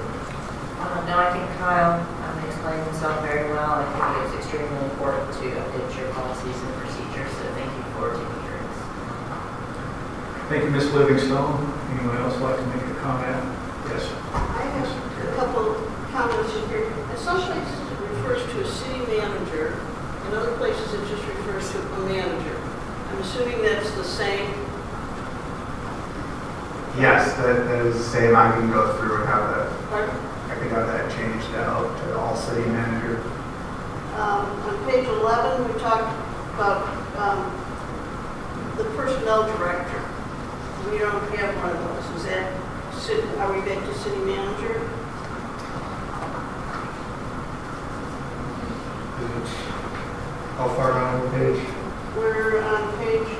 No, I think Kyle explained himself very well. I think it's extremely important to update your policies and procedures, so thank you for taking care of this. Thank you, Ms. Livingstone. Anyone else like to make a comment? Yes. I have a couple comments in here. In some places it refers to a city manager, in other places it just refers to a manager. I'm assuming that's the same. Yes, that is the same. I can go through and have that. Pardon? I can have that changed out to all city manager. On page 11, we talked about the personnel director. We don't have one of those. Is that, are we back to city manager? How far down the page? We're on page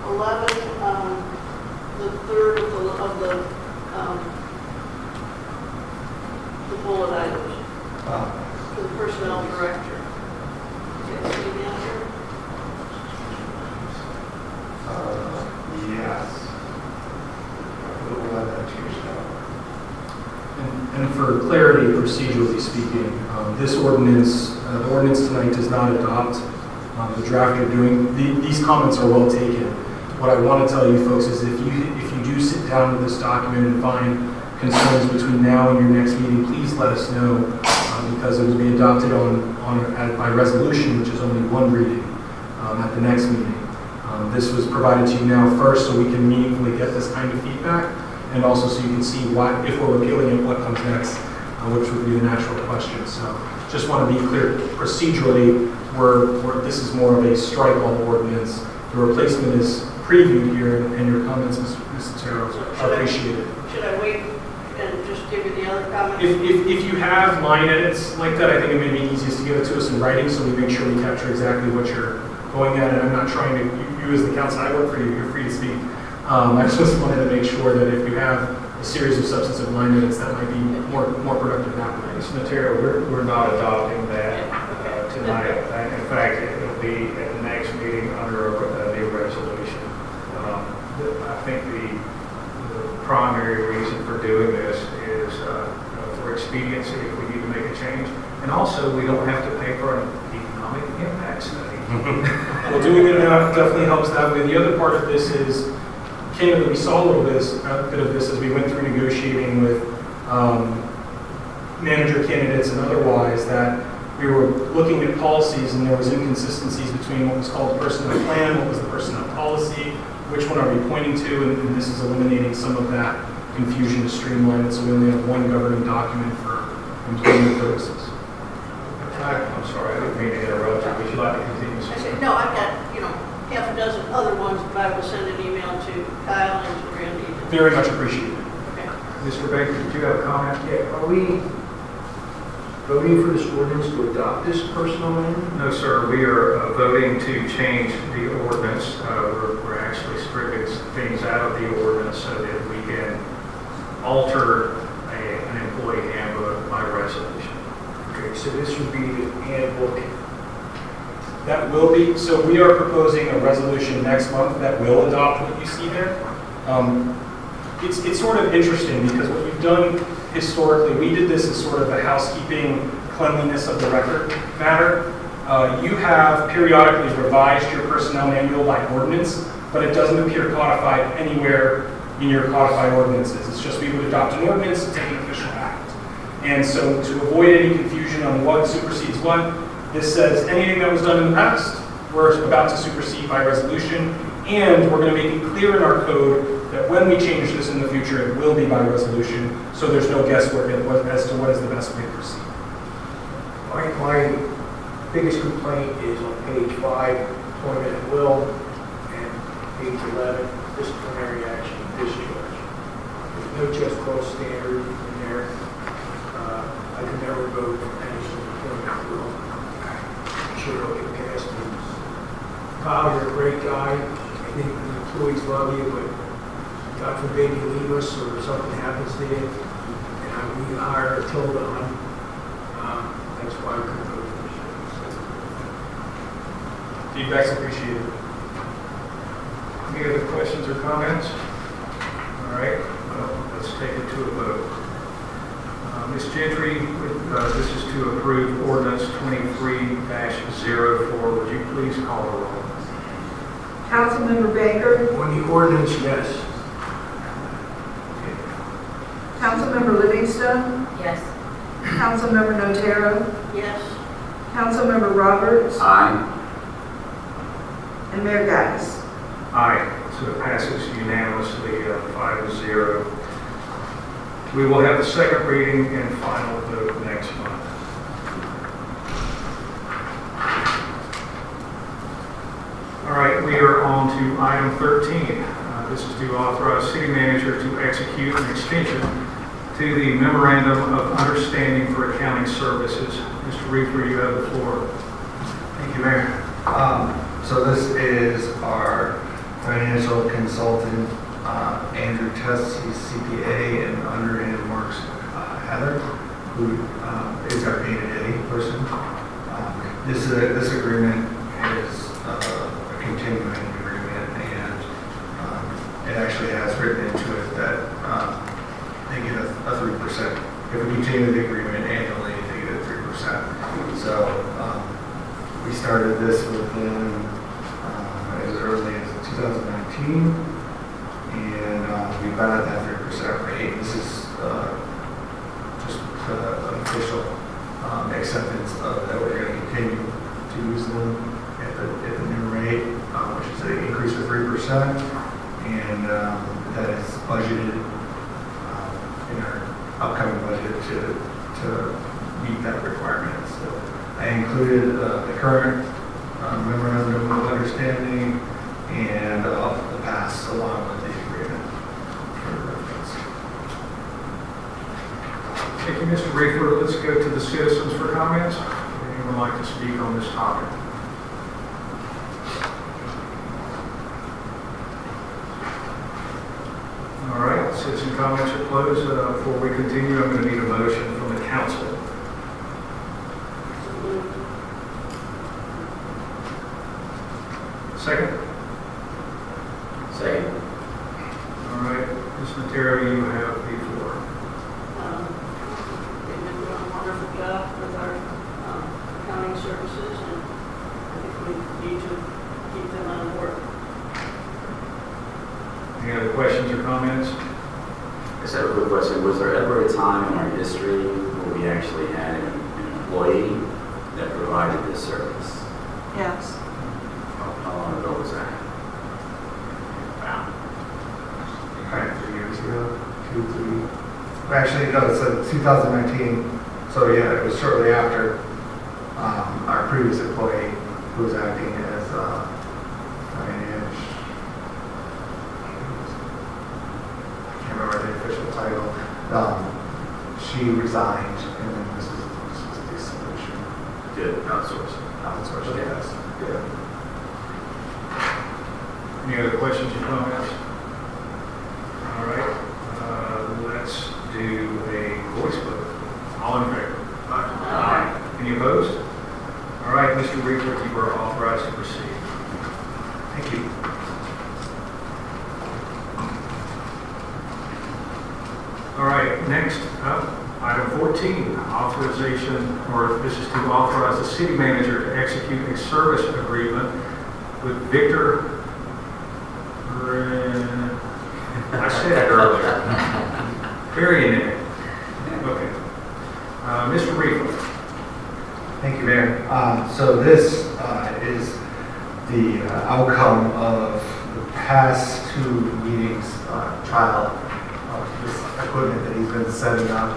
11, the third of the bullet items. For the personnel director. Is that city manager? Yes. We'll have that changed out. And for clarity, procedurally speaking, this ordinance, the ordinance tonight does not adopt the draft you're doing. These comments are well taken. What I want to tell you folks is if you do sit down with this document and find concerns between now and your next meeting, please let us know because it will be adopted by resolution, which is only one reading at the next meeting. This was provided to you now first so we can meaningfully get this kind of feedback and also so you can see if we're appealing it, what comes next, which would be the natural question. So just want to be clear, procedurally, this is more of a strike-all ordinance. The replacement is previewed here, and your comments, Mr. Terrell, are appreciated. Should I wait and just give you the other comments? If you have line edits like that, I think it may be easiest to give it to us in writing so we make sure we capture exactly what you're going at. And I'm not trying to, you as the council, I work for you, you're free to speak. I just wanted to make sure that if you have a series of substantive line edits, that might be more productive that way. This material, we're not adopting that tonight. In fact, it will be at the next meeting under a new resolution. I think the primary reason for doing this is for expediency if we need to make a change. And also, we don't have to pay for an economic impact study. Well, doing it now definitely helps that way. The other part of this is, candidly, we saw a little bit of this as we went through negotiating with manager candidates and otherwise, that we were looking at policies and there was inconsistencies between what was called the personnel plan, what was the personnel policy, which one are we pointing to, and this is eliminating some of that confusion to streamline it so we only have one governing document for employment purposes. I'm sorry, I didn't mean to interrupt you. Would you like to continue? I said, no, I've got, half a dozen other ones, but I will send an email to Kyle and to Randy. Very much appreciated. Okay. Mr. Baker, did you have a comment? Yeah, are we voting for this ordinance to adopt this personnel manual? No, sir. We are voting to change the ordinance. We're actually stripping things out of the ordinance so that we can alter an employee handbook by resolution. Okay, so this would be the handbook. That will be, so we are proposing a resolution next month that will adopt what you see there. It's sort of interesting because what we've done historically, we did this as sort of a housekeeping cleanliness of the record matter. You have periodically revised your personnel manual by ordinance, but it doesn't appear codified anywhere in your codified ordinances. It's just we would adopt an ordinance to take an official act. And so to avoid any confusion on what supersedes what, this says anything that was done in the past, we're about to supersede by resolution, and we're going to make it clear in our code that when we change this in the future, it will be by resolution, so there's no guesswork as to what is the best way to proceed. My biggest complaint is on page 5, employment at will, and page 11, disciplinary action and discharge. There's no just cause standard in there. I could never vote for any employment at will. I'm sure it'll get passed. Kyle, you're a great guy. I think the employees love you, but God forbid you leave us or something happens to you, and we hire a Tilda on, that's why we couldn't vote for this. Feedback's appreciated. Any other questions or comments? All right, well, let's take it to a vote. Ms. Gentry, this is to approve ordinance 23-04. Would you please call the roll? Councilmember Baker, On the ordinance, yes. Councilmember Livingston, Yes. Councilmember Notaro, Yes. Councilmember Roberts, Aye. and Mayor Gais. Aye, so it passes unanimously, 5-0. We will have the second reading and final vote next month. All right, we are on to item 13. This is to authorize city manager to execute an extension to the memorandum of understanding for accounting services. Mr. Reefer, you have the floor. Thank you, Mayor. So this is our financial consultant, Andrew Tess, he's CPA, and under him works Heather, who is our day-to-day person. This agreement is a continuing agreement, and it actually has written into it that they get a 3%. If we continue the agreement annually, they get a 3%. So we started this with them as early as 2019, and we've been at that 3% rate. This is just an official acceptance of that we're going to continue to use them at the new rate, which is an increase of 3%, and that is budgeted in our upcoming budget to meet that requirement. So I included the current memorandum of understanding and the pass along with the agreement for reference. Thank you, Mr. Reefer. Let's go to the citizens for comments. Would anyone like to speak on this topic? All right, citizen comments are closed. Before we continue, I'm going to need a motion from the council. Second? Second. All right, Ms. Notaro, you have the floor. They've been doing a wonderful job with our accounting services, and I think we need to keep them on board. Any other questions or comments? I just have a quick question. Was there ever a time in our history where we actually had an employee that provided this service? Yes. How long ago was that? Wow. 3 years ago, 2, 3. Actually, no, it's 2019. So yeah, it was shortly after our previous employee who was acting as finance. I can't remember the official title. She resigned, and then this was the solution. Good. Outsourcing. Outsourcing, Okay. yes. Good. Any other questions or comments? All right, let's do a voice vote. All in favor? Aye. Any opposed? All right, Mr. Reefer, you are authorized to proceed. Thank you. All right, next up, item 14, authorization, or this is to authorize the city manager to execute a service agreement with Victor. I said it earlier. Period. Okay. Mr. Reefer. Thank you, Mayor. So this is the outcome of the past 2 meetings, trial of this equipment that he's been setting up.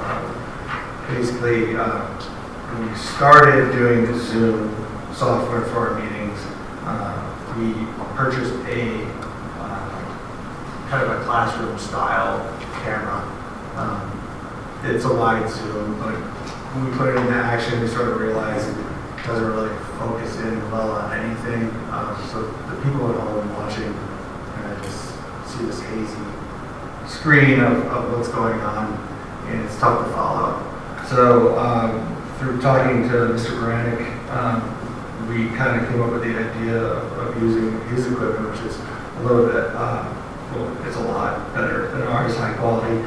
Basically, when we started doing the Zoom software for our meetings, we purchased a kind of a classroom style camera. It's a wide zoom, but when we put it into action, we sort of realized it doesn't really focus in well on anything. So the people at home watching just see this hazy screen of what's going on, and it's tough to follow. So through talking to Mr. Baranik, we kind of came up with the idea of using his equipment, which is a little bit, well, it's a lot better than ours, high quality,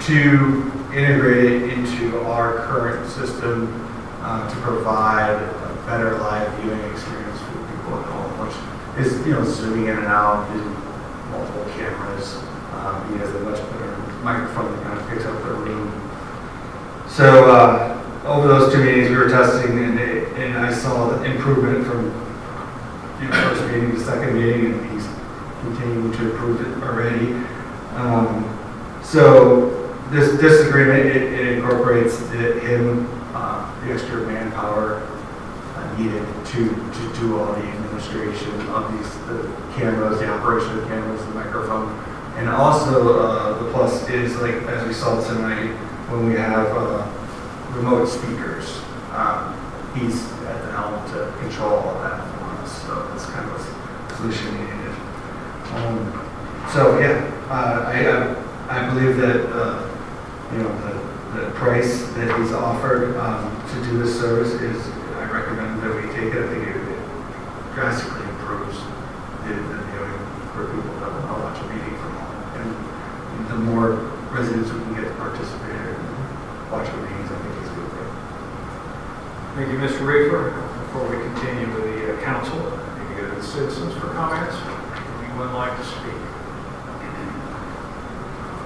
to integrate it into our current system to provide a better live viewing experience for people at home, which is, zooming in and out, using multiple cameras. He has a much better microphone that kind of picks up the room. So over those 2 meetings we were testing, and I saw the improvement from first meeting to second meeting, and he's continuing to improve it already. So this agreement, it incorporates him, the extra manpower needed to do all the administration of the cameras, the operation of the cameras, the microphone. And also the plus is, like, as we saw tonight, when we have remote speakers, he's at the helm to control all that for us. So that's kind of a solution we needed. So yeah, I believe that the price that he's offered to do this service is, I recommend that we take it. I think it drastically improves the viewing for people that want to watch a meeting from home. And the more residents we can get to participate and watch the meetings, I think it's a good thing. Thank you, Mr. Reefer. Before we continue with the council, we can go to the citizens for comments. Anyone like to speak?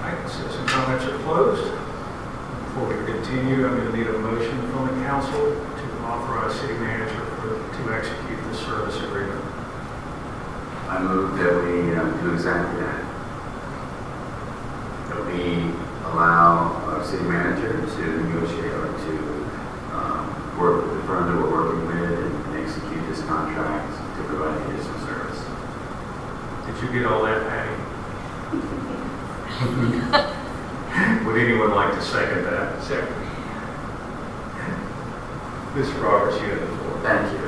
All right, citizen comments are closed. Before we continue, I'm going to need a motion from the council to authorize city manager to execute the service agreement. I move that we do exactly that. That we allow our city manager to negotiate or to work with the firm that we're working with and execute this contract to provide the additional service. Did you get all that, Patty? Would anyone like to second that? Second. Mr. Roberts, you have the floor. Thank you.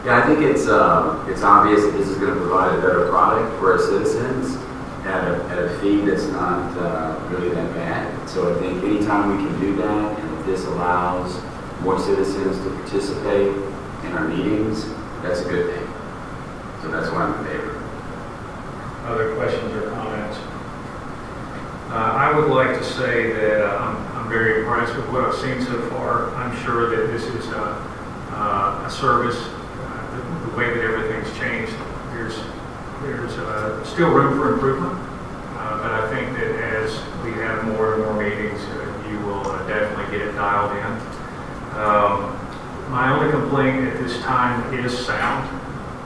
Yeah, I think it's obvious that this is going to provide a better product for our citizens at a fee that's not really that bad. So I think anytime we can do that, and if this allows more citizens to participate in our meetings, that's a good thing. So that's why I'm in favor. Other questions or comments? I would like to say that I'm very impressed with what I've seen so far. I'm sure that this is a service. The way that everything's changed, there's still room for improvement. But I think that as we have more and more meetings, you will definitely get it dialed in. My only complaint at this time is sound.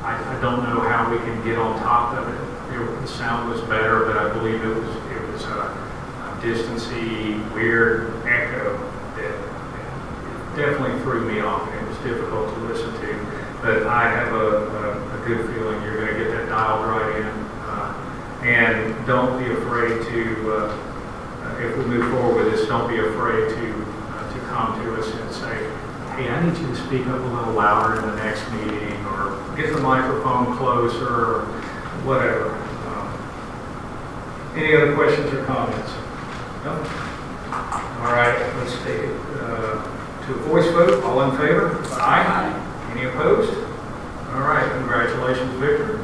I don't know how we can get on top of it. The sound was better, but I believe it was a distancy, weird echo that definitely threw me off. It was difficult to listen to, but I have a good feeling you're going to get that dialed right in. And don't be afraid to, if we move forward with this, don't be afraid to come to us and say, hey, I need you to speak up a little louder in the next meeting, or get the microphone closer, or whatever. Any other questions or comments? No? All right, let's take it to a voice vote. All in favor? Aye. Any opposed? All right, congratulations, Victor.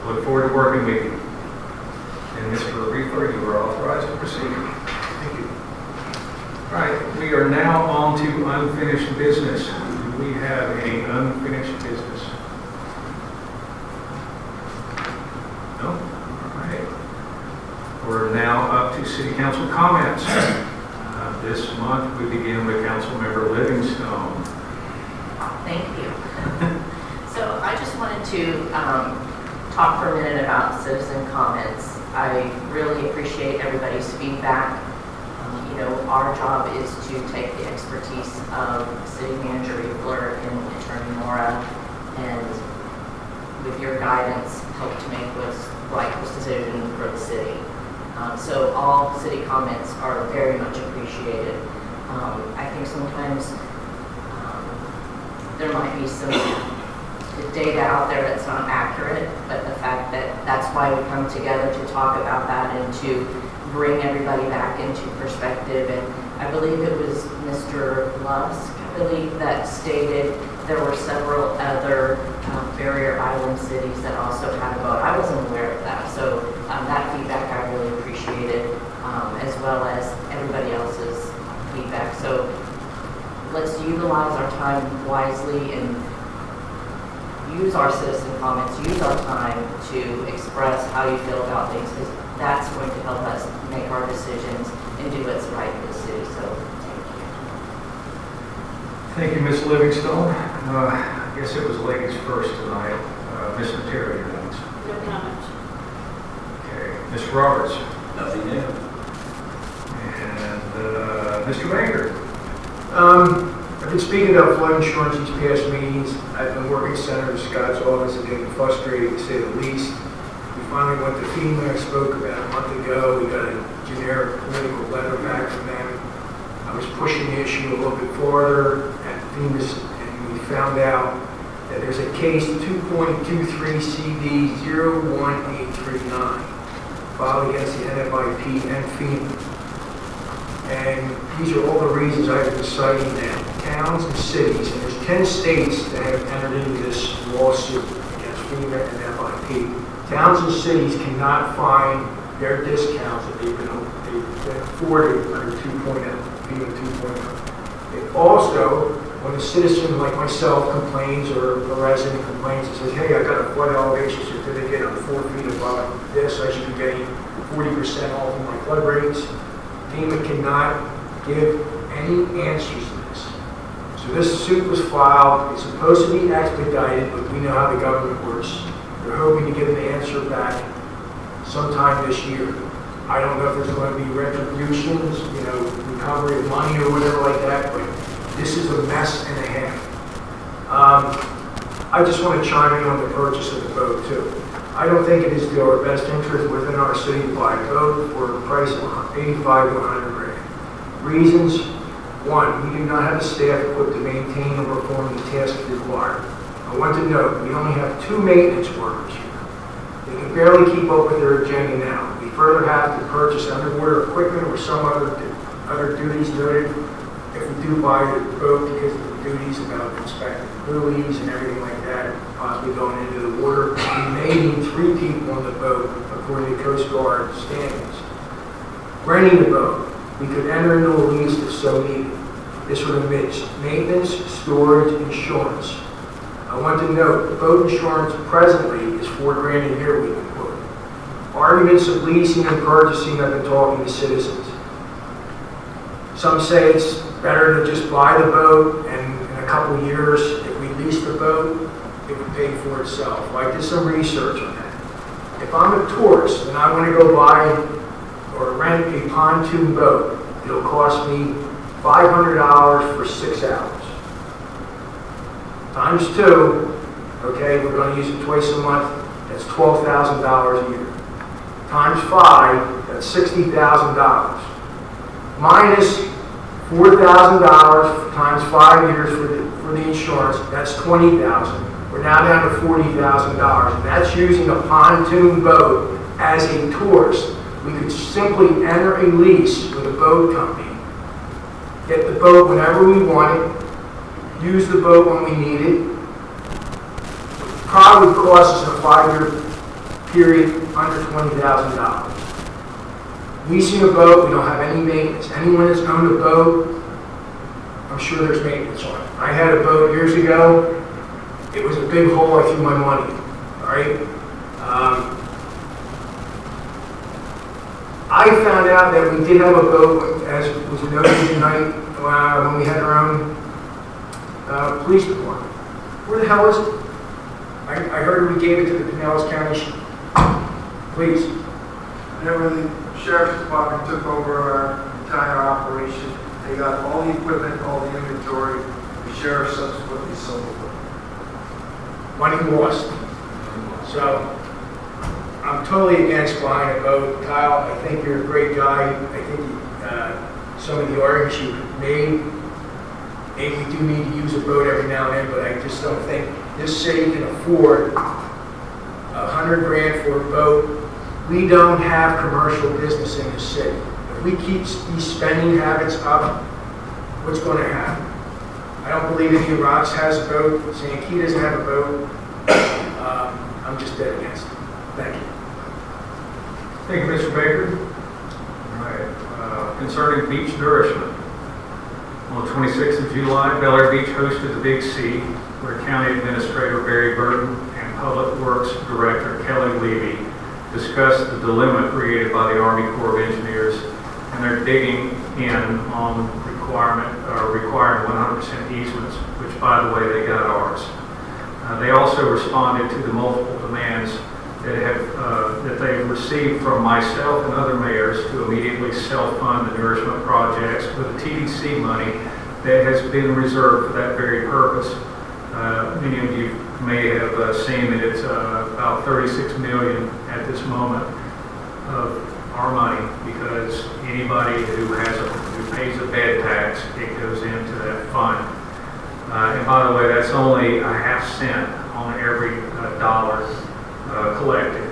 Look forward to working with you. And Mr. Reefer, you are authorized to proceed. Thank you. All right, we are now on to unfinished business. Do we have any unfinished business? No? All right. We're now up to City Council comments. This month, we begin with Councilmember Livingstone. Thank you. So I just wanted to talk for a minute about citizen comments. I really appreciate everybody's feedback. Our job is to take the expertise of City Manager Riefler and Attorney Mora, and with your guidance, help to make what's right decision for the city. So all city comments are very much appreciated. I think sometimes there might be some data out there that's not accurate, but the fact that that's why we come together to talk about that and to bring everybody back into perspective. And I believe it was Mr. Lusk, I believe, that stated there were several other barrier island cities that also had a vote. I wasn't aware of that, so that feedback I really appreciated, as well as everybody else's feedback. So let's utilize our time wisely and use our citizen comments, use our time to express how you feel about things, because that's going to help us make our decisions and do what's right for the city. So Thank you, Ms. Livingstone. I guess it was ladies first tonight. Ms. Matera, your next. No comments. Okay. Ms. Roberts. Nothing new. And Mr. Baker. I've been speaking about flood insurance these past meetings. I've been working with Senator Scott's office and getting frustrated, to say the least. We finally went to FEMA, I spoke about a month ago. We got a generic political letter back from them. I was pushing the issue a little bit farther at FEMA's, and we found out that there's a case 2.23 CD 01839 filed against the NFIP and FEMA. And these are all the reasons I've been citing now. Towns and cities, and there's 10 states that have entered into this lawsuit against FEMA and FIP. Towns and cities cannot find their discounts that they've been afforded under 2.0, FEMA 2.0. It also, when a citizen like myself complains or a resident complains and says, hey, I got a flood elevation certificate, I'm 4 feet above this, I should be getting 40% off of my flood rates. FEMA cannot give any answers to this. So this suit was filed. It's supposed to be expedited, but we know how the government works. They're hoping to get an answer back sometime this year. I don't know if there's going to be retributions, recovery of money or whatever like that, but this is a mess and a half. I just want to chime in on the purchase of the boat too. I don't think it is to our best interest within our city to buy a boat for a price of 85 to 100 grand. Reasons: one, we do not have the staff equipped to maintain and perform the tasks required. I want to note, we only have 2 maintenance workers here. They can barely keep up with their agenda now. We further have to purchase underwater equipment or some other duties noted if we do buy the boat, because of the duties about inspecting buoys and everything like that, possibly going into the water. We may need 3 people on the boat according to Coast Guard standards. Renting the boat, we could enter into a lease if so needed. This would omit maintenance, storage, insurance. I want to note, the boat insurance presently is $4 grand a year we can quote. Arguments of leasing and purchasing, I've been talking to citizens. Some say it's better to just buy the boat, and in a couple of years, if we lease the boat, it would pay for itself. Well, I did some research on that. If I'm a tourist and I want to go buy or rent a pontoon boat, it'll cost me $500 for 6 hours. Times 2, okay, we're going to use it twice a month, that's $12,000 a year. Times 5, that's $60,000. Minus $4,000 times 5 years for the insurance, that's $20,000. We're now down to $40,000, and that's using a pontoon boat as a tourist. We could simply enter a lease with a boat company, get the boat whenever we want it, use the boat when we need it. Probably costs us in a 5-year period under $20,000. Leasing a boat, we don't have any maintenance. Anyone that's owned a boat, I'm sure there's maintenance on it. I had a boat years ago. It was a big hole. I threw my money in. All right. I found out that we did have a boat, as was noted tonight, when we had our own police department. Where the hell is it? I heard we gave it to the Pinellas County Police. Whenever the Sheriff's Department took over our entire operation, they got all the equipment, all the inventory. The sheriff subsequently sold it. Money lost. So I'm totally against buying a boat. Kyle, I think you're a great guy. I think some of the arguments you made, maybe we do need to use a boat every now and then, but I just don't think this city can afford $100,000 for a boat. We don't have commercial business in this city. If we keep these spending habits up, what's going to happen? I don't believe any of Rocks has a boat. Sankey doesn't have a boat. I'm just dead against it. Thank you. Thank you, Mr. Baker. All right. Concerning beach nourishment. On the 26th of July, Bel Air Beach hosted the Big C, where County Administrator Barry Burton and Public Works Director Kelly Levy discussed the dilemma created by the Army Corps of Engineers and their digging in on requiring 100% easements, which, by the way, they got ours. They also responded to the multiple demands that they've received from myself and other mayors to immediately self-fund the nourishment projects with the TDC money that has been reserved for that very purpose. Many of you may have seen that it's about $36 million at this moment of our money, because anybody who pays a bed tax, it goes into that fund. And by the way, that's only a half cent on every dollar collected.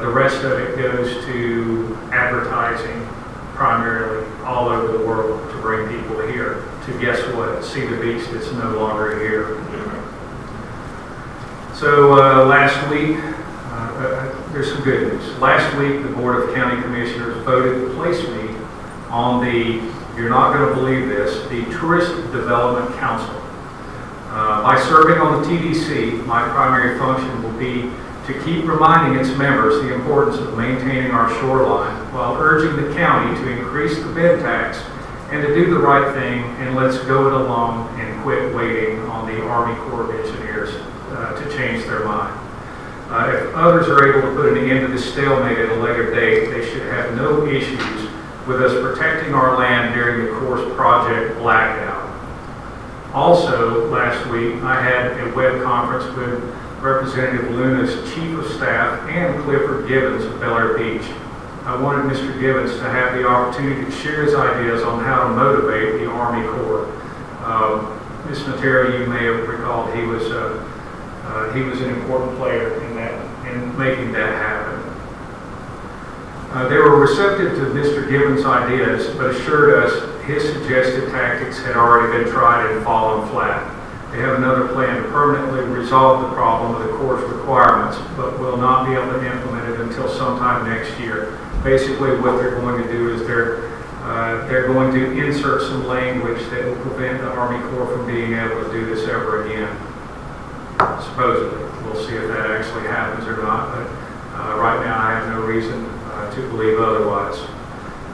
The rest of it goes to advertising, primarily all over the world, to bring people here to, guess what, see the beach that's no longer here. So last week, there's some good news. Last week, the Board of County Commissioners voted to place me on the, you're not going to believe this, the Tourist Development Council. By serving on the TDC, my primary function will be to keep reminding its members the importance of maintaining our shoreline while urging the county to increase the bed tax and to do the right thing, and let's go it alone and quit waiting on the Army Corps of Engineers to change their mind. If others are able to put an end to this stalemate at a later date, they should have no issues with us protecting our land during the Corps project blackout. Also, last week, I had a web conference with Representative Luna's Chief of Staff and Clifford Gibbons of Bel Air Beach. I wanted Mr. Gibbons to have the opportunity to share his ideas on how to motivate the Army Corps. Ms. Matera, you may have recalled he was an important player in making that happen. They were receptive to Mr. Gibbons' ideas, but assured us his suggested tactics had already been tried and fallen flat. They have another plan to permanently resolve the problem of the Corps' requirements, but will not be able to implement it until sometime next year. Basically, what they're going to do is they're going to insert some language that will prevent the Army Corps from being able to do this ever again. Supposedly. We'll see if that actually happens or not, but right now I have no reason to believe otherwise.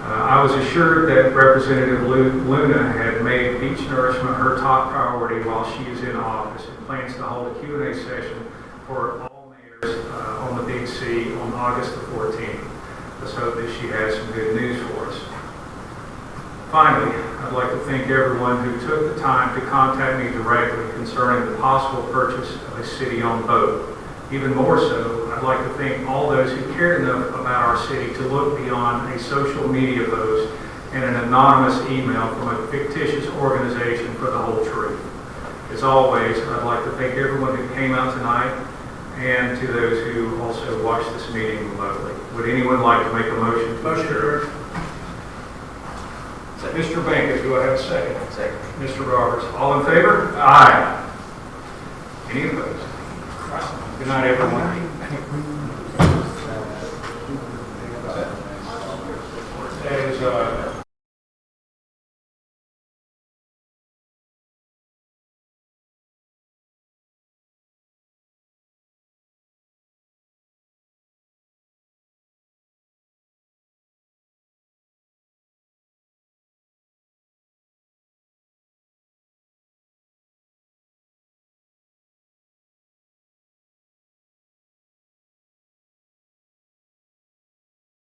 I was assured that Representative Luna had made beach nourishment her top priority while she is in office and plans to hold a Q&A session for all mayors on the Big C on August the 14th. Let's hope that she has some good news for us. Finally, I'd like to thank everyone who took the time to contact me directly concerning the possible purchase of a city-owned boat. Even more so, I'd like to thank all those who cared enough about our city to look beyond a social media post and an anonymous email from a fictitious organization for the whole truth. As always, I'd like to thank everyone who came out tonight and to those who also watched this meeting remotely. Would anyone like to make a motion? Motion to Mr. Bankers, do I have a second? Second. Mr. Roberts, all in favor? Aye. Any opposed? Good night, everyone.